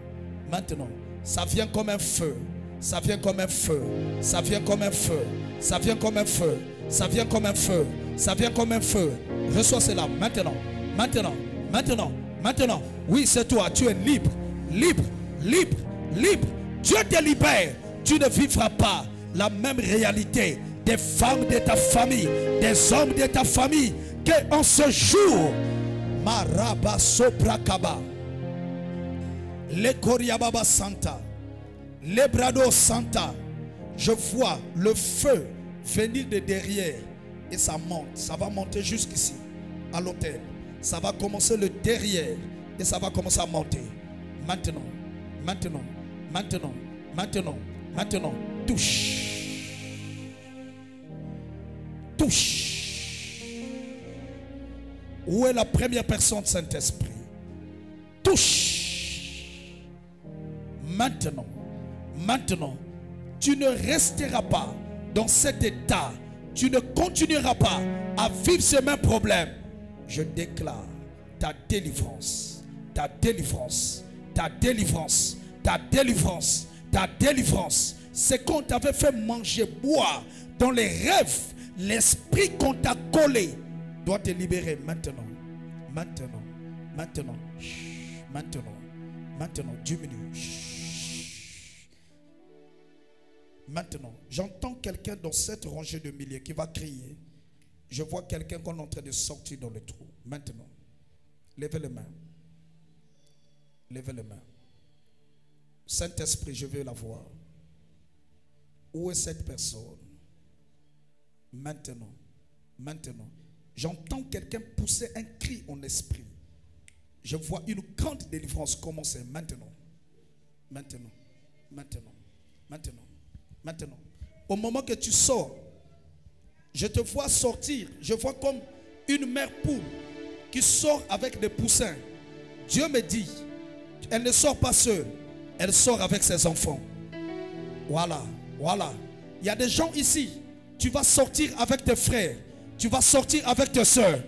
Maintenant, ça vient comme un feu. Ça vient comme un feu. Ça vient comme un feu. Ça vient comme un feu. Ça vient comme un feu. Ça vient comme un feu. Reçois cela maintenant. Maintenant. Maintenant. Maintenant. Oui, c'est toi. Tu es libre. Libre. Libre. Libre. Dieu te libère. Tu ne vivras pas la même réalité des femmes de ta famille, des hommes de ta famille, que en ce jour, Maraba Soprakaba, le Koriababa Santa, le Brado Santa, je vois le feu venir de derrière et ça monte, ça va monter jusqu'ici, à l'hôtel. Ça va commencer le derrière et ça va commencer à monter. Maintenant, maintenant, maintenant, maintenant, maintenant, touche. Touche. Où est la première personne de Saint-Esprit? Touche. Maintenant, maintenant, tu ne resteras pas dans cet état. Tu ne continueras pas à vivre ce même problème. Je déclare ta délivrance, ta délivrance, ta délivrance, ta délivrance, ta délivrance. C'est qu'on t'avait fait manger, boire dans les rêves. L'esprit qu'on t'a collé doit te libérer maintenant. Maintenant. Maintenant. Maintenant. Maintenant. Diminue. Maintenant. J'entends quelqu'un dans cette rangée de milliers qui va crier. Je vois quelqu'un qu'on est en train de sortir dans le trou. Maintenant. Levez les mains. Levez les mains. Saint-Esprit, je veux la voir. Où est cette personne? Maintenant, maintenant, j'entends quelqu'un pousser un cri en esprit. Je vois une grande délivrance commencer maintenant. Maintenant, maintenant, maintenant, maintenant. Au moment que tu sors, je te vois sortir. Je vois comme une mère poule qui sort avec des poussins. Dieu me dit, elle ne sort pas seule, elle sort avec ses enfants. Voilà, voilà. Il y a des gens ici. Tu vas sortir avec tes frères. Tu vas sortir avec tes soeurs.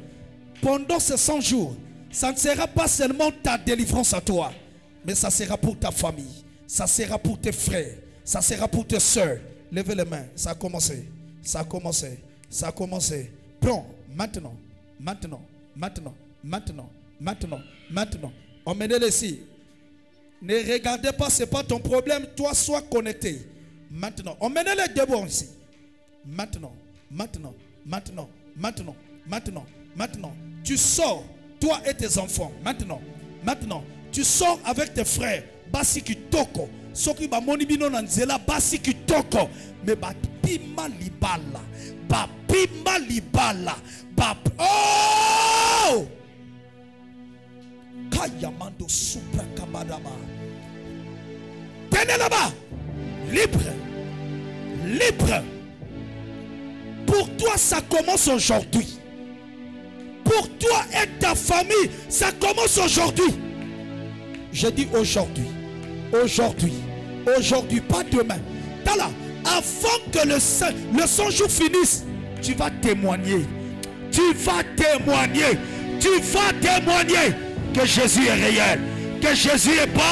Pendant ces 100 jours, ça ne sera pas seulement ta délivrance à toi, mais ça sera pour ta famille. Ça sera pour tes frères. Ça sera pour tes soeurs. Levez les mains. Ça a commencé. Ça a commencé. Ça a commencé. Prends. Maintenant. Maintenant. Maintenant. Maintenant. Maintenant. Maintenant. Emmenez-les ici. Ne regardez pas, ce n'est pas ton problème. Toi, sois connecté. Maintenant. Emmenez-les debout ici. Maintenant, maintenant, maintenant, maintenant, maintenant, maintenant. Tu sors, toi et tes enfants. Maintenant, maintenant. Tu sors avec tes frères. Basi kitoko. Soki ba moni bino na nzela basi kitoko. Mais ba pima libala. Ba pima libala. Ba oh! Kayamando supra kabadama. Tenez là-bas. Libre. Libre. Pour toi, ça commence aujourd'hui. Pour toi et ta famille, ça commence aujourd'hui. Je dis aujourd'hui. Aujourd'hui. Aujourd'hui, pas demain. Tala, avant que le 100 jours finisse, tu vas témoigner. Tu vas témoigner. Tu vas témoigner que Jésus est réel. Que Jésus est bon.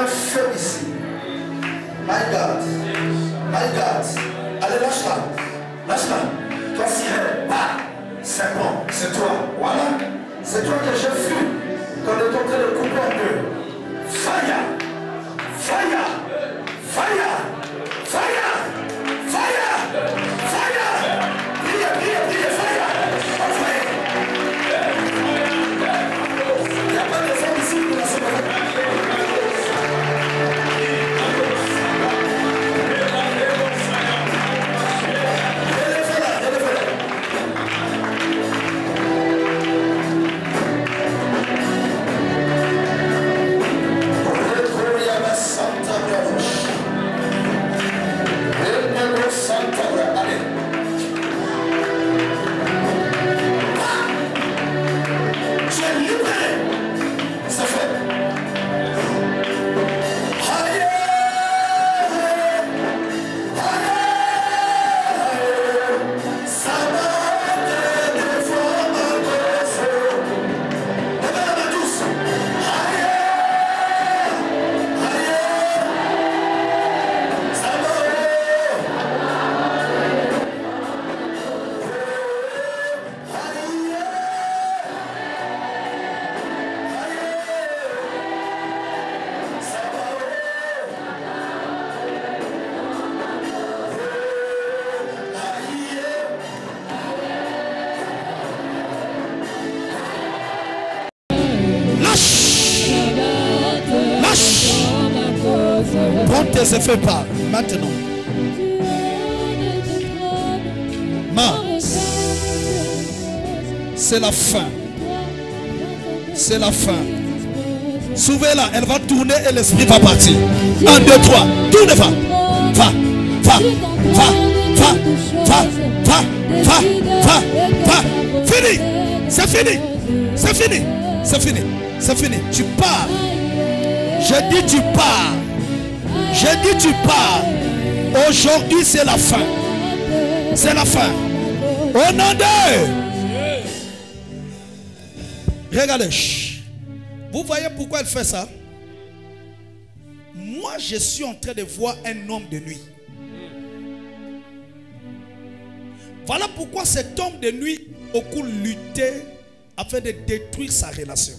feu ici. My God. My God. Allez, lâche-la. Lâche-la. Toi, sirène. Ah, c'est bon. C'est toi. Voilà. C'est toi que j'ai vu. Quand on est en train de couper en deux. Fire. Fire. Fire. Fire. Fire. Fire. Priez, priez, priez. Fire. Envoyez. Il n'y a pas de femmes ici pour la semaine. Tes effets parlent maintenant. Mars, c'est la fin. C'est la fin. Souvez-la, elle va tourner et l'esprit va partir. 1, 2, 3, tourne, va. Va, va, va, va, va, va, va, va, va. Fini. C'est fini. C'est fini. C'est fini. C'est fini. Tu pars. Je dis tu pars. J'ai dit tu pars. Aujourd'hui c'est la fin. C'est la fin. Au nom de... Regardez. Vous voyez pourquoi elle fait ça? Moi je suis en train de voir un homme de nuit. Voilà pourquoi cet homme de nuit a beaucoup lutté afin de détruire sa relation.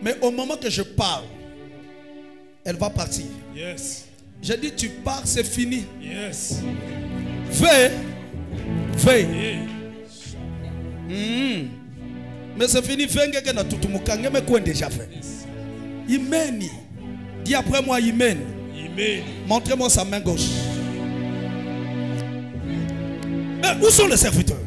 Mais au moment que je parle, elle va partir. Yes. J'ai dit tu pars, c'est fini. Yes. Fais. Fais. Yeah. Mais c'est fini. Fais que na tout mon kange mais quoi déjà fait. Imeni. Dis après moi Imen. Amen. Montrez-moi sa main gauche. Mais où sont les serviteurs?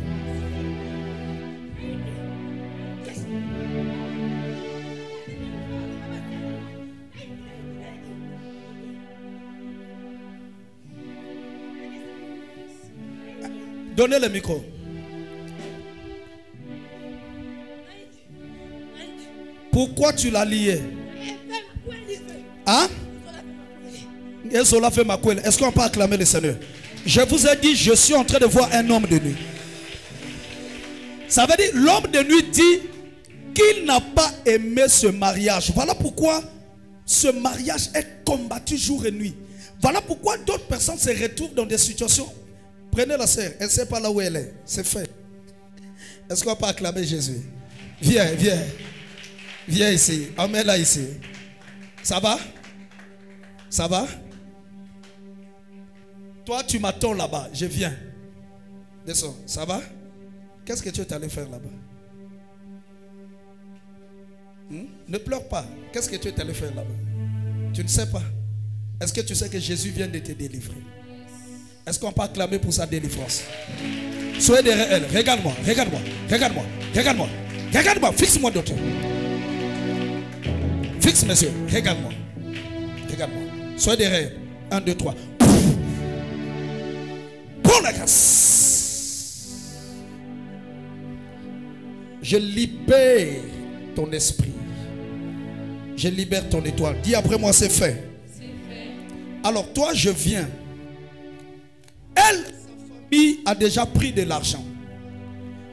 Donnez le micro. Pourquoi tu l'as lié? Hein? Est-ce qu'on peut acclamer le Seigneur? Je vous ai dit, je suis en train de voir un homme de nuit. Ça veut dire, l'homme de nuit dit qu'il n'a pas aimé ce mariage. Voilà pourquoi ce mariage est combattu jour et nuit. Voilà pourquoi d'autres personnes se retrouvent dans des situations. Prenez la sœur, elle ne sait pas là où elle est. C'est fait. Est-ce qu'on peut acclamer Jésus? Viens, viens. Viens ici. Emmène-la ici. Ça va? Ça va? Toi, tu m'attends là-bas. Je viens. Descends. Ça va? Qu'est-ce que tu es allé faire là-bas? Ne pleure pas. Qu'est-ce que tu es allé faire là-bas? Tu ne sais pas. Est-ce que tu sais que Jésus vient de te délivrer? Est-ce qu'on peut acclamer pour sa délivrance? Soyez derrière elle. Regarde-moi, regarde-moi, regarde-moi, regarde-moi, regarde-moi. Fixe-moi d'autres. Fixe, monsieur. Regarde-moi. Regarde-moi. Soyez derrière elle. 1, 2, 3. Prends la grâce. Je libère ton esprit. Je libère ton étoile. Dis après moi, c'est fait. Alors toi, je viens. Elle, sa famille a déjà pris de l'argent.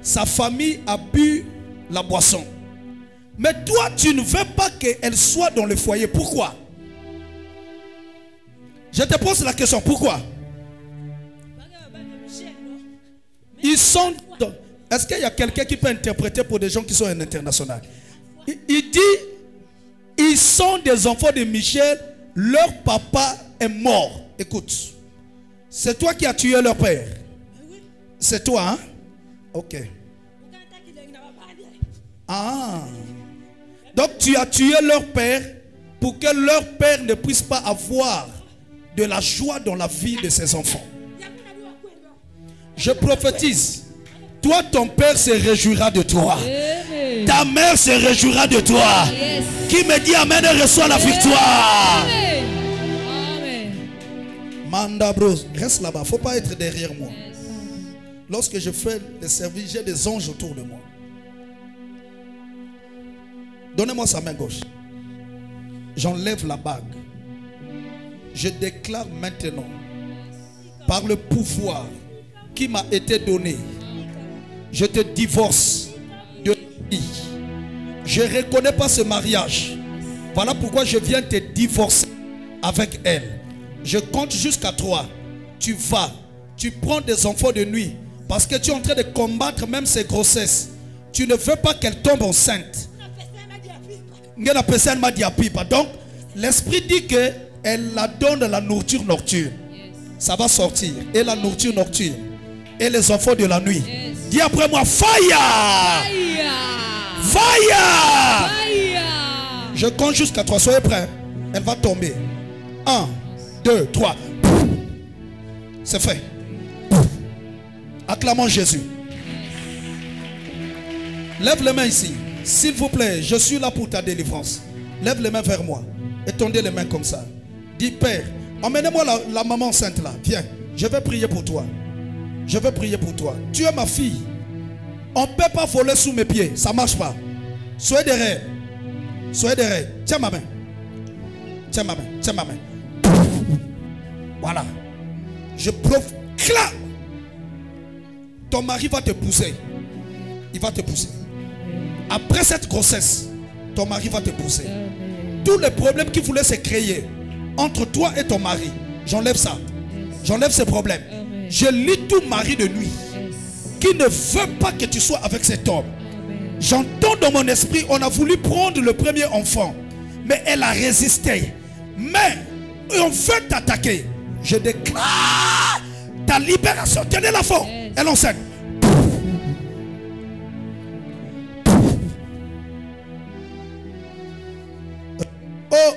Sa famille a bu la boisson. Mais toi, tu ne veux pas qu'elle soit dans le foyer. Pourquoi? Je te pose la question. Pourquoi? Ils sont... Est-ce qu'il y a quelqu'un qui peut interpréter pour des gens qui sont en international? Il dit, ils sont des enfants de Michel. Leur papa est mort. Écoute. C'est toi qui as tué leur père. C'est toi, hein? Ok. Ah. Donc tu as tué leur père pour que leur père ne puisse pas avoir de la joie dans la vie de ses enfants. Je prophétise. Toi, ton père se réjouira de toi. Ta mère se réjouira de toi. Qui me dit amen et reçoit la victoire. Manda bros, reste là-bas. Il ne faut pas être derrière moi. Lorsque je fais le service, j'ai des anges autour de moi. Donnez-moi sa main gauche. J'enlève la bague. Je déclare maintenant, par le pouvoir qui m'a été donné, je te divorce de ta fille. Je ne reconnais pas ce mariage. Voilà pourquoi je viens te divorcer avec elle. Je compte jusqu'à 3. Tu vas, tu prends des enfants de nuit parce que tu es en train de combattre même ses grossesses. Tu ne veux pas qu'elle tombe enceinte. Donc, l'esprit dit que elle la donne la nourriture nocturne. Ça va sortir. Et la nourriture nocturne. Et les enfants de la nuit. Dis après moi, fire! Fire! Je compte jusqu'à 3. Soyez prêts. Elle va tomber. 1, 2, 3. C'est fait. Acclamons Jésus. Lève les mains ici. S'il vous plaît, je suis là pour ta délivrance. Lève les mains vers moi. Et tendez les mains comme ça. Dis, Père, emmenez-moi la maman enceinte là. Viens, je vais prier pour toi. Je vais prier pour toi. Tu es ma fille. On ne peut pas voler sous mes pieds. Ça ne marche pas. Soyez derrière. Soyez derrière. Tiens ma main. Tiens ma main. Tiens ma main. Voilà. Je proclame. Ton mari va te pousser. Il va te pousser. Après cette grossesse, ton mari va te pousser. Tous les problèmes qui voulaient se créer entre toi et ton mari, j'enlève ça. J'enlève ces problèmes. Je lis tout mari de nuit qui ne veut pas que tu sois avec cet homme. J'entends dans mon esprit, on a voulu prendre le premier enfant, mais elle a résisté. Mais on veut t'attaquer. Je déclare ta libération. Tenez l'enfant. Elle enseigne.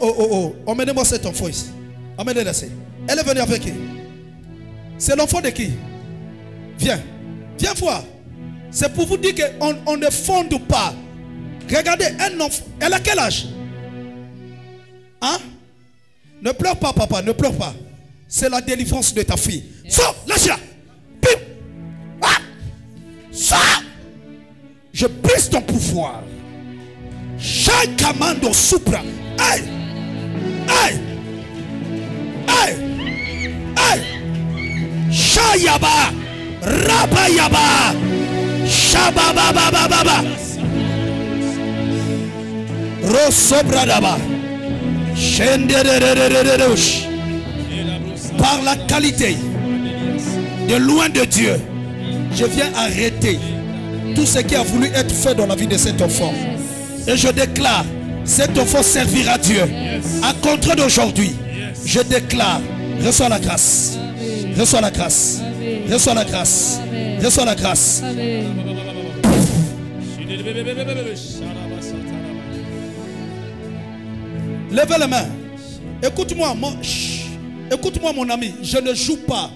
Oh. Emmenez-moi cet enfant ici. Emmenez-la. Elle est venue avec qui? C'est l'enfant de qui? Viens. Viens voir. C'est pour vous dire qu'on ne fonde pas. Regardez, un enfant. Elle a quel âge? Hein? Ne pleure pas, papa. Ne pleure pas. C'est la délivrance de ta fille. Sors, lâche-la. Sors. Je brise ton pouvoir. Chaque commando supra. Aïe. Aïe. Aïe. Aïe. Shayaba. Rabayaba. Shabababababa. Rosobradaba. Shenderererererouch. Par la qualité de loin de Dieu, je viens arrêter tout ce qui a voulu être fait dans la vie de cet enfant. Et je déclare, cet enfant servira Dieu. À compter d'aujourd'hui, je déclare, reçois la grâce. Reçois la grâce. Reçois la grâce. Reçois la grâce. Levez les mains. Écoute-moi, écoute-moi mon ami. Je ne joue pas.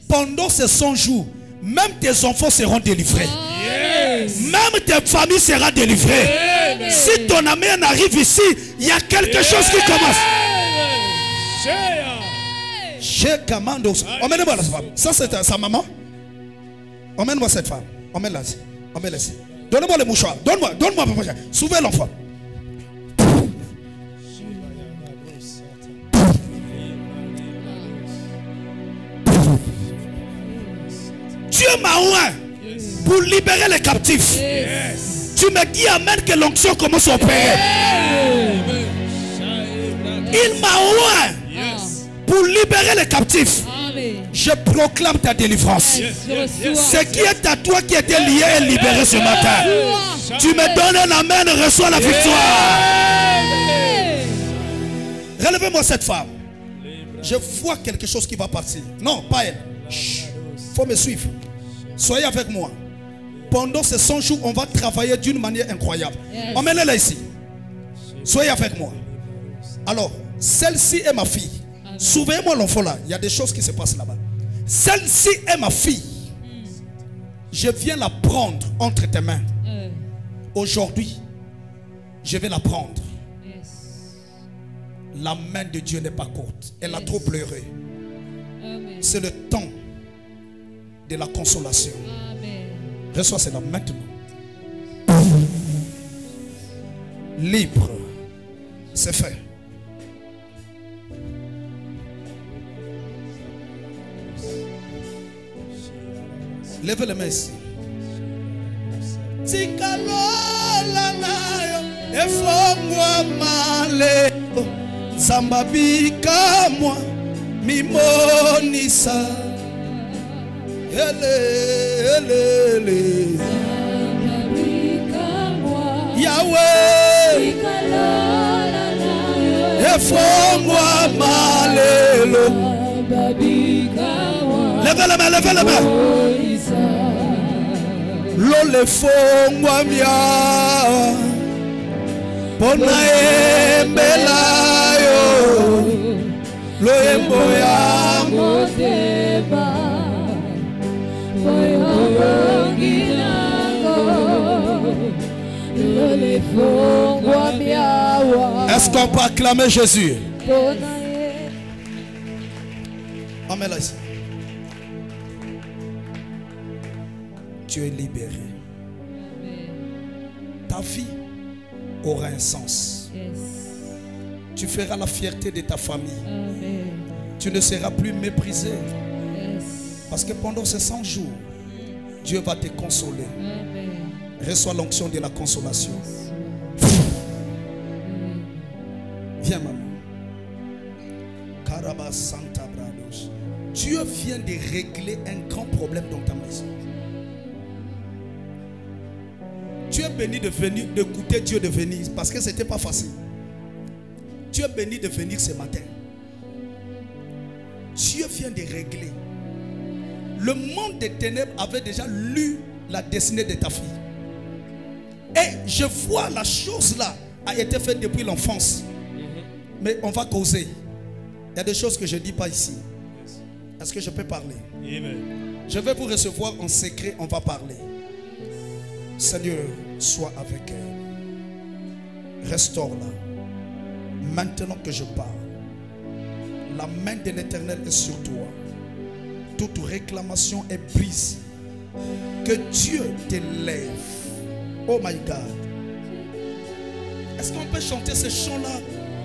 Pendant ces 100 jours, même tes enfants seront délivrés. Même tes familles seront délivrées. Si ton ami arrive ici, il y a quelque chose qui commence. Emmène-moi la femme. Ça c'est sa maman. Emmène-moi cette femme. Emmène-la. Emmène-la. Donne-moi le mouchoir. Donne-moi. Souvez l'enfant. Dieu m'a oint pour libérer les captifs. Tu me dis amen que l'onction commence à opérer. Il m'a oint pour libérer les captifs. Je proclame ta délivrance. Ce qui est à toi qui était lié est libéré ce matin. Tu me donnes un amen, reçois la victoire. Relevez-moi cette femme. Je vois quelque chose qui va partir. Non, pas elle. Il faut me suivre. Soyez avec moi. Pendant ces 100 jours, on va travailler d'une manière incroyable. Emmenez-la ici. Soyez avec moi. Alors, celle-ci est ma fille. Souvenez-moi l'enfant là. Il y a des choses qui se passent là-bas. Celle-ci est ma fille. Je viens la prendre entre tes mains. Aujourd'hui, je vais la prendre. La main de Dieu n'est pas courte. Elle a trop pleuré. C'est le temps de la consolation. Reçois cela maintenant. Libre. C'est fait. Lève les mains ici. Zambabika moi mimonisa ele Yahweh efongwa malelo. Lève la main, lève la main. Lole fongwa mia pona embelayo lo emboya moteba lole fongwa mia. Est-ce qu'on peut acclamer Jésus? Amen là ici. Tu es libéré. Ta vie aura un sens. Tu feras la fierté de ta famille. Tu ne seras plus méprisé. Parce que pendant ces 100 jours, Dieu va te consoler. Reçois l'onction de la consolation. Viens maman. Karaba Santa Brados. Dieu vient de régler un grand problème dans ta maison. Tu es béni de venir, d'écouter Dieu de venir, parce que ce n'était pas facile. Tu es béni de venir ce matin. Dieu vient de régler. Le monde des ténèbres avait déjà lu la destinée de ta fille. Et je vois la chose là a été faite depuis l'enfance. Mais on va causer. Il y a des choses que je ne dis pas ici. Est-ce que je peux parler? Amen. Je vais vous recevoir en secret, on va parler. Seigneur, sois avec elle. Restaure-la. Maintenant que je parle, la main de l'Éternel est sur toi. Toute réclamation est brisée. Que Dieu t'élève. Oh my God. Est-ce qu'on peut chanter ce chant-là,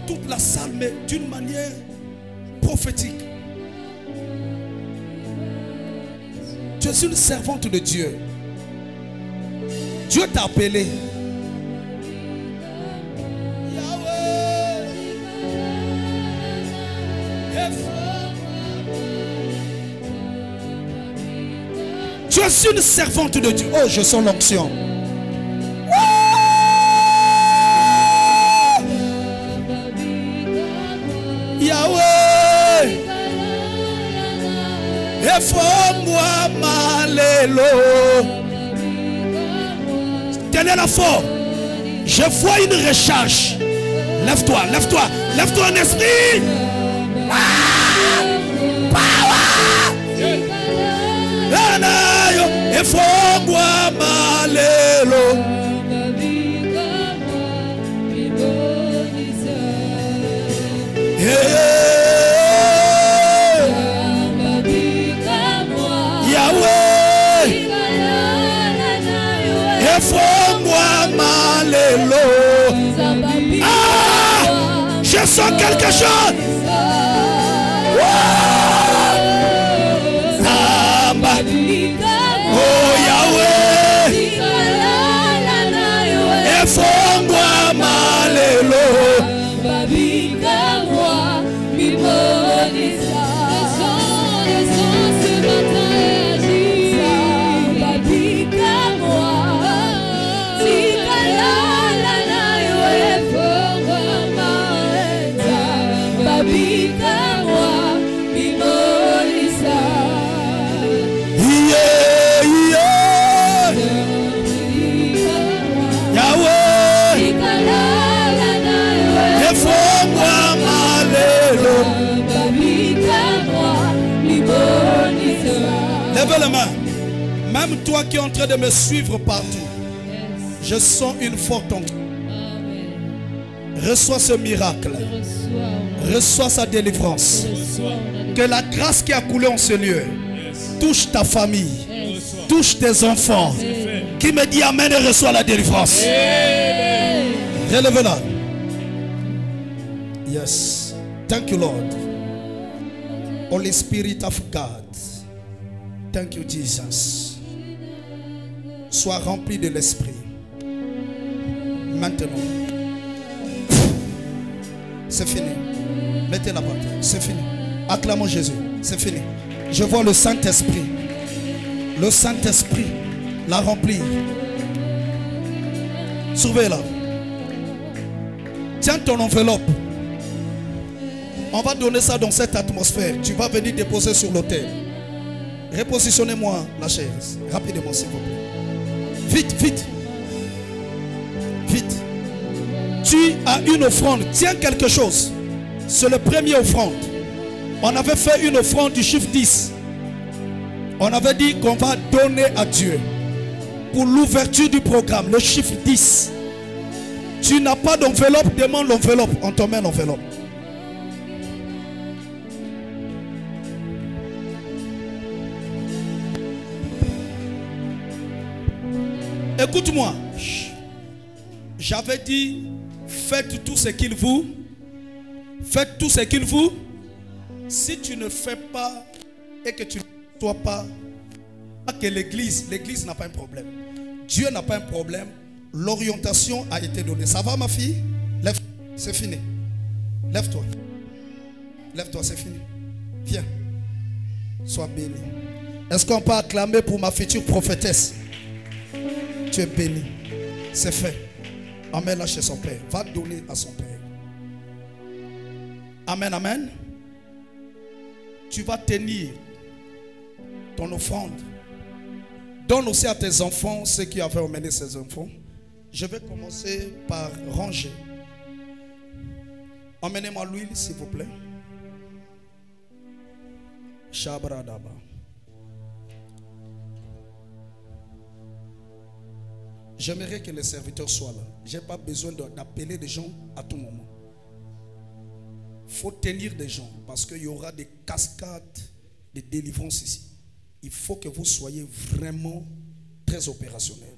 toute la salle, mais d'une manière prophétique? Tu es une servante de Dieu. Dieu t'a appelé. Tu es une servante de Dieu. Oh, je sens l'onction. Yahweh, effonds-moi malelo. Tenez la forme. Je vois une recharge. Lève-toi, lève-toi, lève-toi en esprit. Effonds-moi malelo. Yahweh, effonds-moi malelo. Ah, je sens quelque chose. Oh Yahweh, les mains. Même toi qui es en train de me suivre partout, Yes. je sens une forte onction. Amen. Reçois ce miracle. Reçois sa délivrance. Que la grâce qui a coulé en ce lieu touche ta famille, touche tes enfants. Qui me dit amen et reçoit la délivrance. Relevez-la. Yes. Thank you, Lord. Holy Spirit of God. Thank you, Jesus. Sois rempli de l'esprit. Maintenant. C'est fini. Mettez la porte. C'est fini. Acclamons Jésus. C'est fini. Je vois le Saint-Esprit. Le Saint-Esprit l'a rempli. Surveille-la. Tiens ton enveloppe. On va donner ça dans cette atmosphère. Tu vas venir déposer sur l'autel. Repositionnez-moi la chaise. Rapidement, s'il vous plaît. Vite, vite. Vite. Tu as une offrande. Tiens quelque chose. C'est le premier offrande. On avait fait une offrande du chiffre 10. On avait dit qu'on va donner à Dieu pour l'ouverture du programme, le chiffre 10. Tu n'as pas d'enveloppe, demande l'enveloppe. On te met l'enveloppe. Écoute-moi. J'avais dit, faites tout ce qu'il vous. Faites tout ce qu'il vous. Si tu ne fais pas et que tu ne sois pas, que l'église n'a pas un problème. Dieu n'a pas un problème. L'orientation a été donnée. Ça va, ma fille? Lève, c'est fini. Lève-toi. Lève-toi, c'est fini. Viens. Sois béni. Est-ce qu'on peut acclamer pour ma future prophétesse? Tu es béni. C'est fait. Emmène-la chez son père. Va donner à son père. Amen, amen. Tu vas tenir ton offrande. Donne aussi à tes enfants ceux qui avaient emmené ces enfants. Je vais commencer par ranger. Emmenez-moi l'huile, s'il vous plaît. Shabradaba. J'aimerais que les serviteurs soient là. Je n'ai pas besoin d'appeler des gens à tout moment. Il faut tenir des gens parce qu'il y aura des cascades de délivrance ici. Il faut que vous soyez vraiment très opérationnel.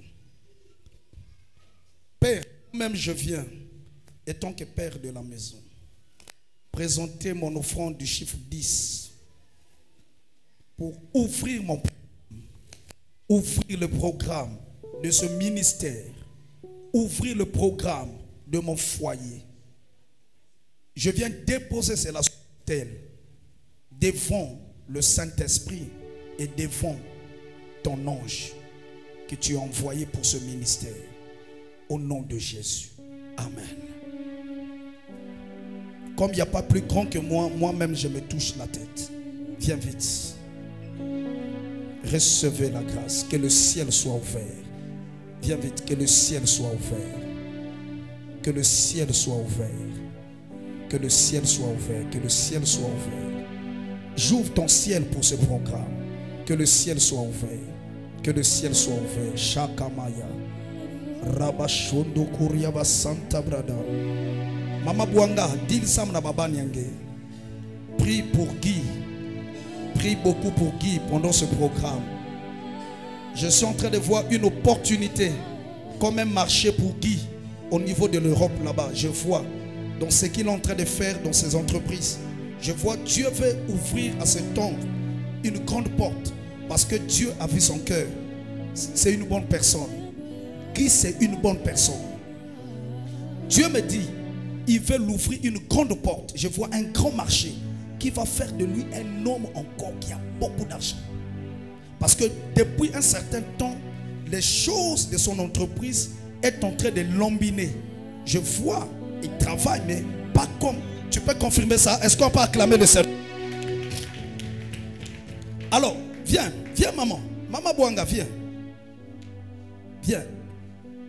Père, même je viens, étant que père de la maison, présenter mon offrande du chiffre 10 pour ouvrir mon programme, ouvrir le programme de ce ministère, ouvrir le programme de mon foyer. Je viens déposer cela sur l'autel devant le Saint-Esprit et devant ton ange que tu as envoyé pour ce ministère. Au nom de Jésus. Amen. Comme il n'y a pas plus grand que moi, moi-même je me touche la tête. Viens vite. Recevez la grâce. Que le ciel soit ouvert. Viens vite. Que le ciel soit ouvert. Que le ciel soit ouvert. Que le ciel soit ouvert. Que le ciel soit ouvert. J'ouvre ton ciel pour ce programme. Que le ciel soit ouvert. Que le ciel soit ouvert. Shakamaya. Rabashondo Kuriaba Santa Brada. Mama Bouanga, dis Sam na baba Nyangé. Prie pour Guy. Prie beaucoup pour Guy pendant ce programme. Je suis en train de voir une opportunité comme un marché pour Guy au niveau de l'Europe là-bas. Je vois dans ce qu'il est en train de faire dans ses entreprises. Je vois Dieu veut ouvrir à cet homme une grande porte parce que Dieu a vu son cœur. C'est une bonne personne. Guy, c'est une bonne personne. Dieu me dit, il veut l'ouvrir une grande porte. Je vois un grand marché qui va faire de lui un homme encore qui a beaucoup d'argent. Parce que depuis un certain temps, les choses de son entreprise est en train de lambiner. Je vois, il travaille, mais pas comme. Tu peux confirmer ça? Est-ce qu'on peut acclamer le Seigneur? Alors, viens, viens maman. Maman Bouanga, viens. Viens.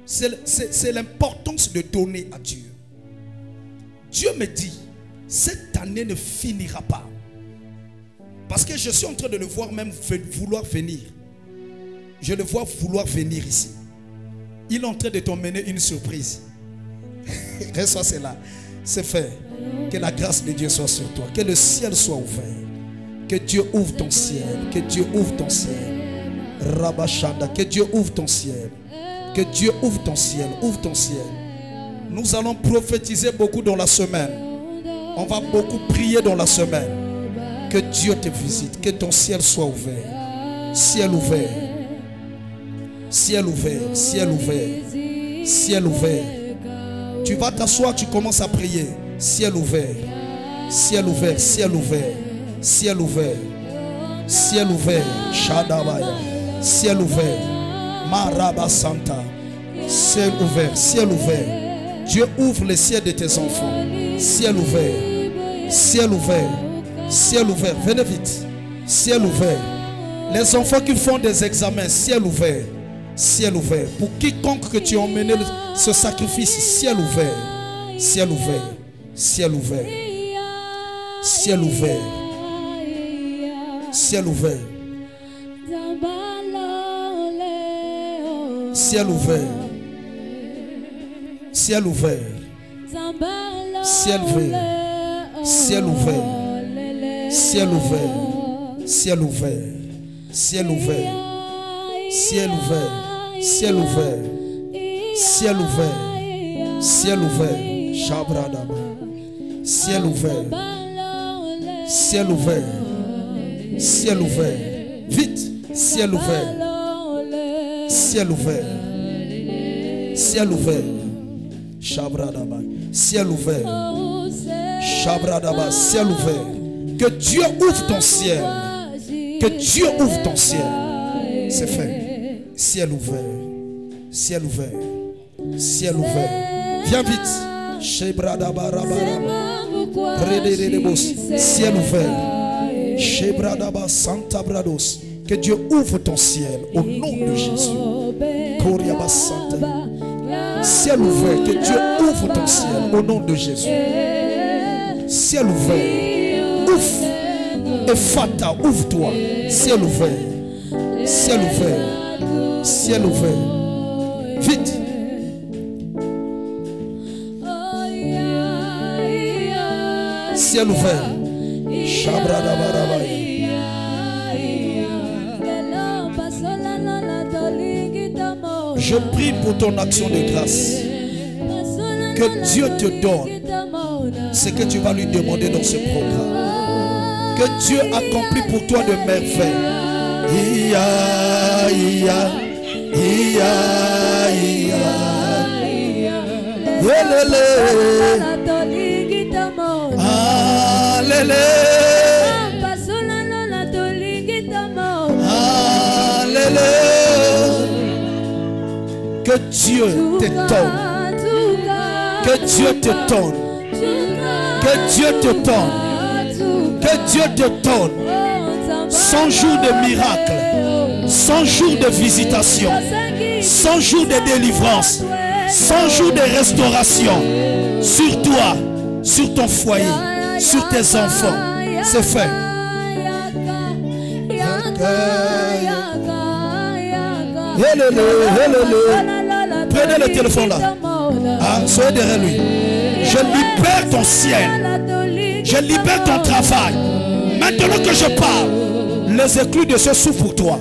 C'est l'importance de donner à Dieu. Dieu me dit, cette année ne finira pas Parce que je suis en train de le voir même vouloir venir. Je le vois vouloir venir ici. Il est en train de t'emmener une surprise. Reçois cela. C'est fait. Que la grâce de Dieu soit sur toi. Que le ciel soit ouvert. Que Dieu ouvre ton ciel. Que Dieu ouvre ton ciel. Rabashanda. Que Dieu ouvre ton ciel. Que Dieu ouvre ton ciel. Ouvre ton ciel. Nous allons prophétiser beaucoup dans la semaine. On va beaucoup prier dans la semaine. Que Dieu te visite. Que ton ciel soit ouvert. Ciel ouvert. Ciel ouvert. Ciel ouvert. Ciel ouvert. Tu vas t'asseoir, tu commences à prier. Ciel ouvert. Ciel ouvert. Ciel ouvert. Ciel ouvert. Ciel ouvert. Shadabaya. Ciel ouvert. Maraba Santa. Ciel ouvert. Ciel ouvert. Dieu ouvre les ciels de tes enfants. Ciel ouvert. Ciel ouvert. Ciel ouvert. Venez vite. Ciel ouvert. Les enfants qui font des examens. Ciel ouvert. Ciel ouvert. Pour quiconque que tu as emmené ce sacrifice. Ciel ouvert. Ciel ouvert. Ciel ouvert. Ciel ouvert. Ciel ouvert. Ciel ouvert. Ciel ouvert. Ciel ouvert. Ciel ouvert. Ciel ouvert. Ciel ouvert. Ciel ouvert. Ciel ouvert. Ciel ouvert. Ciel ouvert. Ciel ouvert. Shabradaba. Ciel ouvert. Ciel ouvert. Ciel ouvert. Vite. Ciel ouvert. Ciel ouvert. Ciel ouvert. Shabradaba. Ciel ouvert. Shabradaba. Ciel ouvert. Que Dieu ouvre ton ciel. Que Dieu ouvre ton ciel. C'est fait. Ciel ouvert. Ciel ouvert. Ciel ouvert. Viens vite. Shebradaba. Ciel ouvert. Shebradaba Santa Brados. Que Dieu ouvre ton ciel au nom de Jésus. Koriaba Santa. Ciel ouvert. Que Dieu ouvre ton ciel au nom de Jésus. Ciel ouvert. Ouvre. Ephata, ouvre-toi. Ciel ouvert. Ciel ouvert. Ciel ouvert. Vite. Ciel ouvert. Shabradabarabai. Je prie pour ton action de grâce. Que Dieu te donne ce que tu vas lui demander dans ce programme. Que Dieu accomplit pour toi de merveilles. Ia, ia, ia, ia. Yelele. Alele. Alele. Que Dieu te donne. Que Dieu te donne. Que Dieu te donne. Que Dieu te donne 100 jours de miracles, 100 jours de visitation, 100 jours de délivrance, 100 jours de restauration sur toi, sur ton foyer, sur tes enfants. C'est fait. Prenez le téléphone là. Ah, soyez derrière lui. Je libère ton ciel. Je libère ton travail. Maintenant que je parle, les éclus de ce souffle pour toi.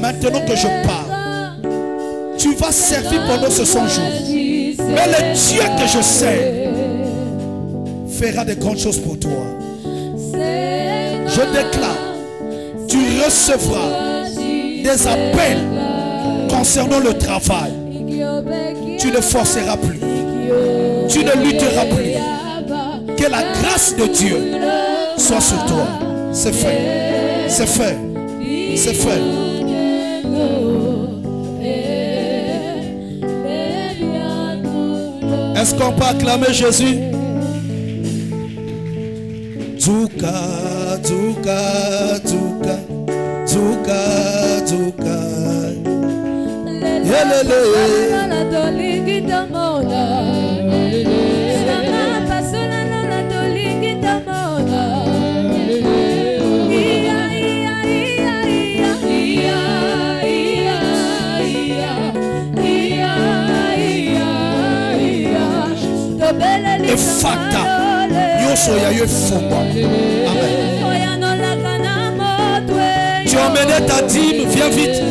Maintenant que je parle, tu vas servir pendant ce 100 jours. Mais le Dieu que je sais fera de grandes choses pour toi. Je déclare, tu recevras des appels concernant le travail. Tu ne forceras plus. Tu ne lutteras plus. Que la grâce de Dieu soit sur toi. C'est fait. C'est fait. C'est fait. Est-ce qu'on peut acclamer Jésus? Zuka, Zuka, Zuka, Zuka, Zuka. efata nyonso ya yo efungwa. Amen. Tu as emmené ta dîme, viens vite.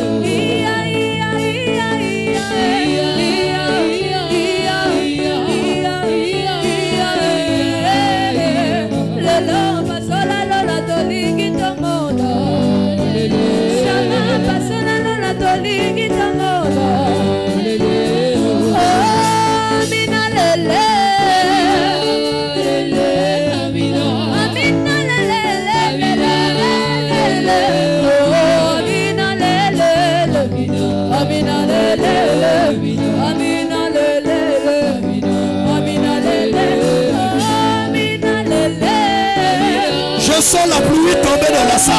Je sens la pluie tomber dans la salle.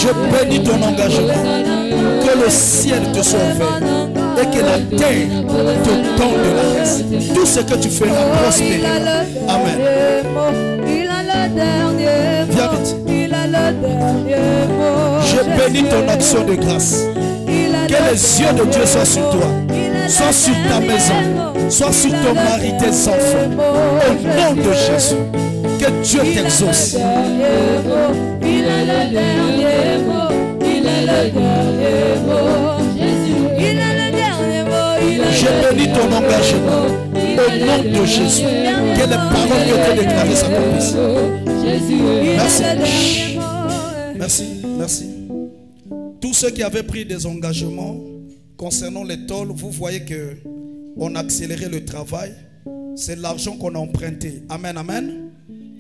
Je bénis ton engagement. Que le ciel te soit ouvert et que la terre te donne de la grâce. Tout ce que tu feras prospérer. Amen. Viens vite. Je bénis ton action de grâce. Que les yeux de Dieu soient sur toi, soient sur ta maison, soient sur ton mari, tes enfants. Au nom de Jésus, que Dieu t'exauce. Il a le dernier mot. Il a le dernier mot. Jésus. Il a le dernier mot. Je bénis ton engagement. Au nom de Jésus, que les paroles qui ont été déclarées s'accomplissent. Merci. Merci. Merci. Tous ceux qui avaient pris des engagements concernant les tôles, vous voyez que on a accéléré le travail. C'est l'argent qu'on a emprunté. Amen, amen.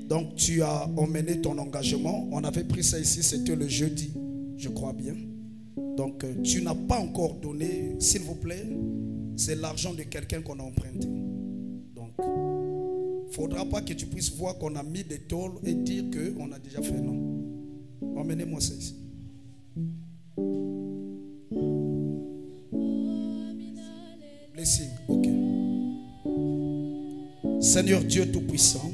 Donc tu as emmené ton engagement. On avait pris ça ici, c'était le jeudi, je crois bien. Donc tu n'as pas encore donné, s'il vous plaît. C'est l'argent de quelqu'un qu'on a emprunté. Donc il ne faudra pas que tu puisses voir qu'on a mis des tôles et dire qu'on a déjà fait. Non. Emmenez-moi ça ici. Blessing, ok. Seigneur Dieu Tout-Puissant,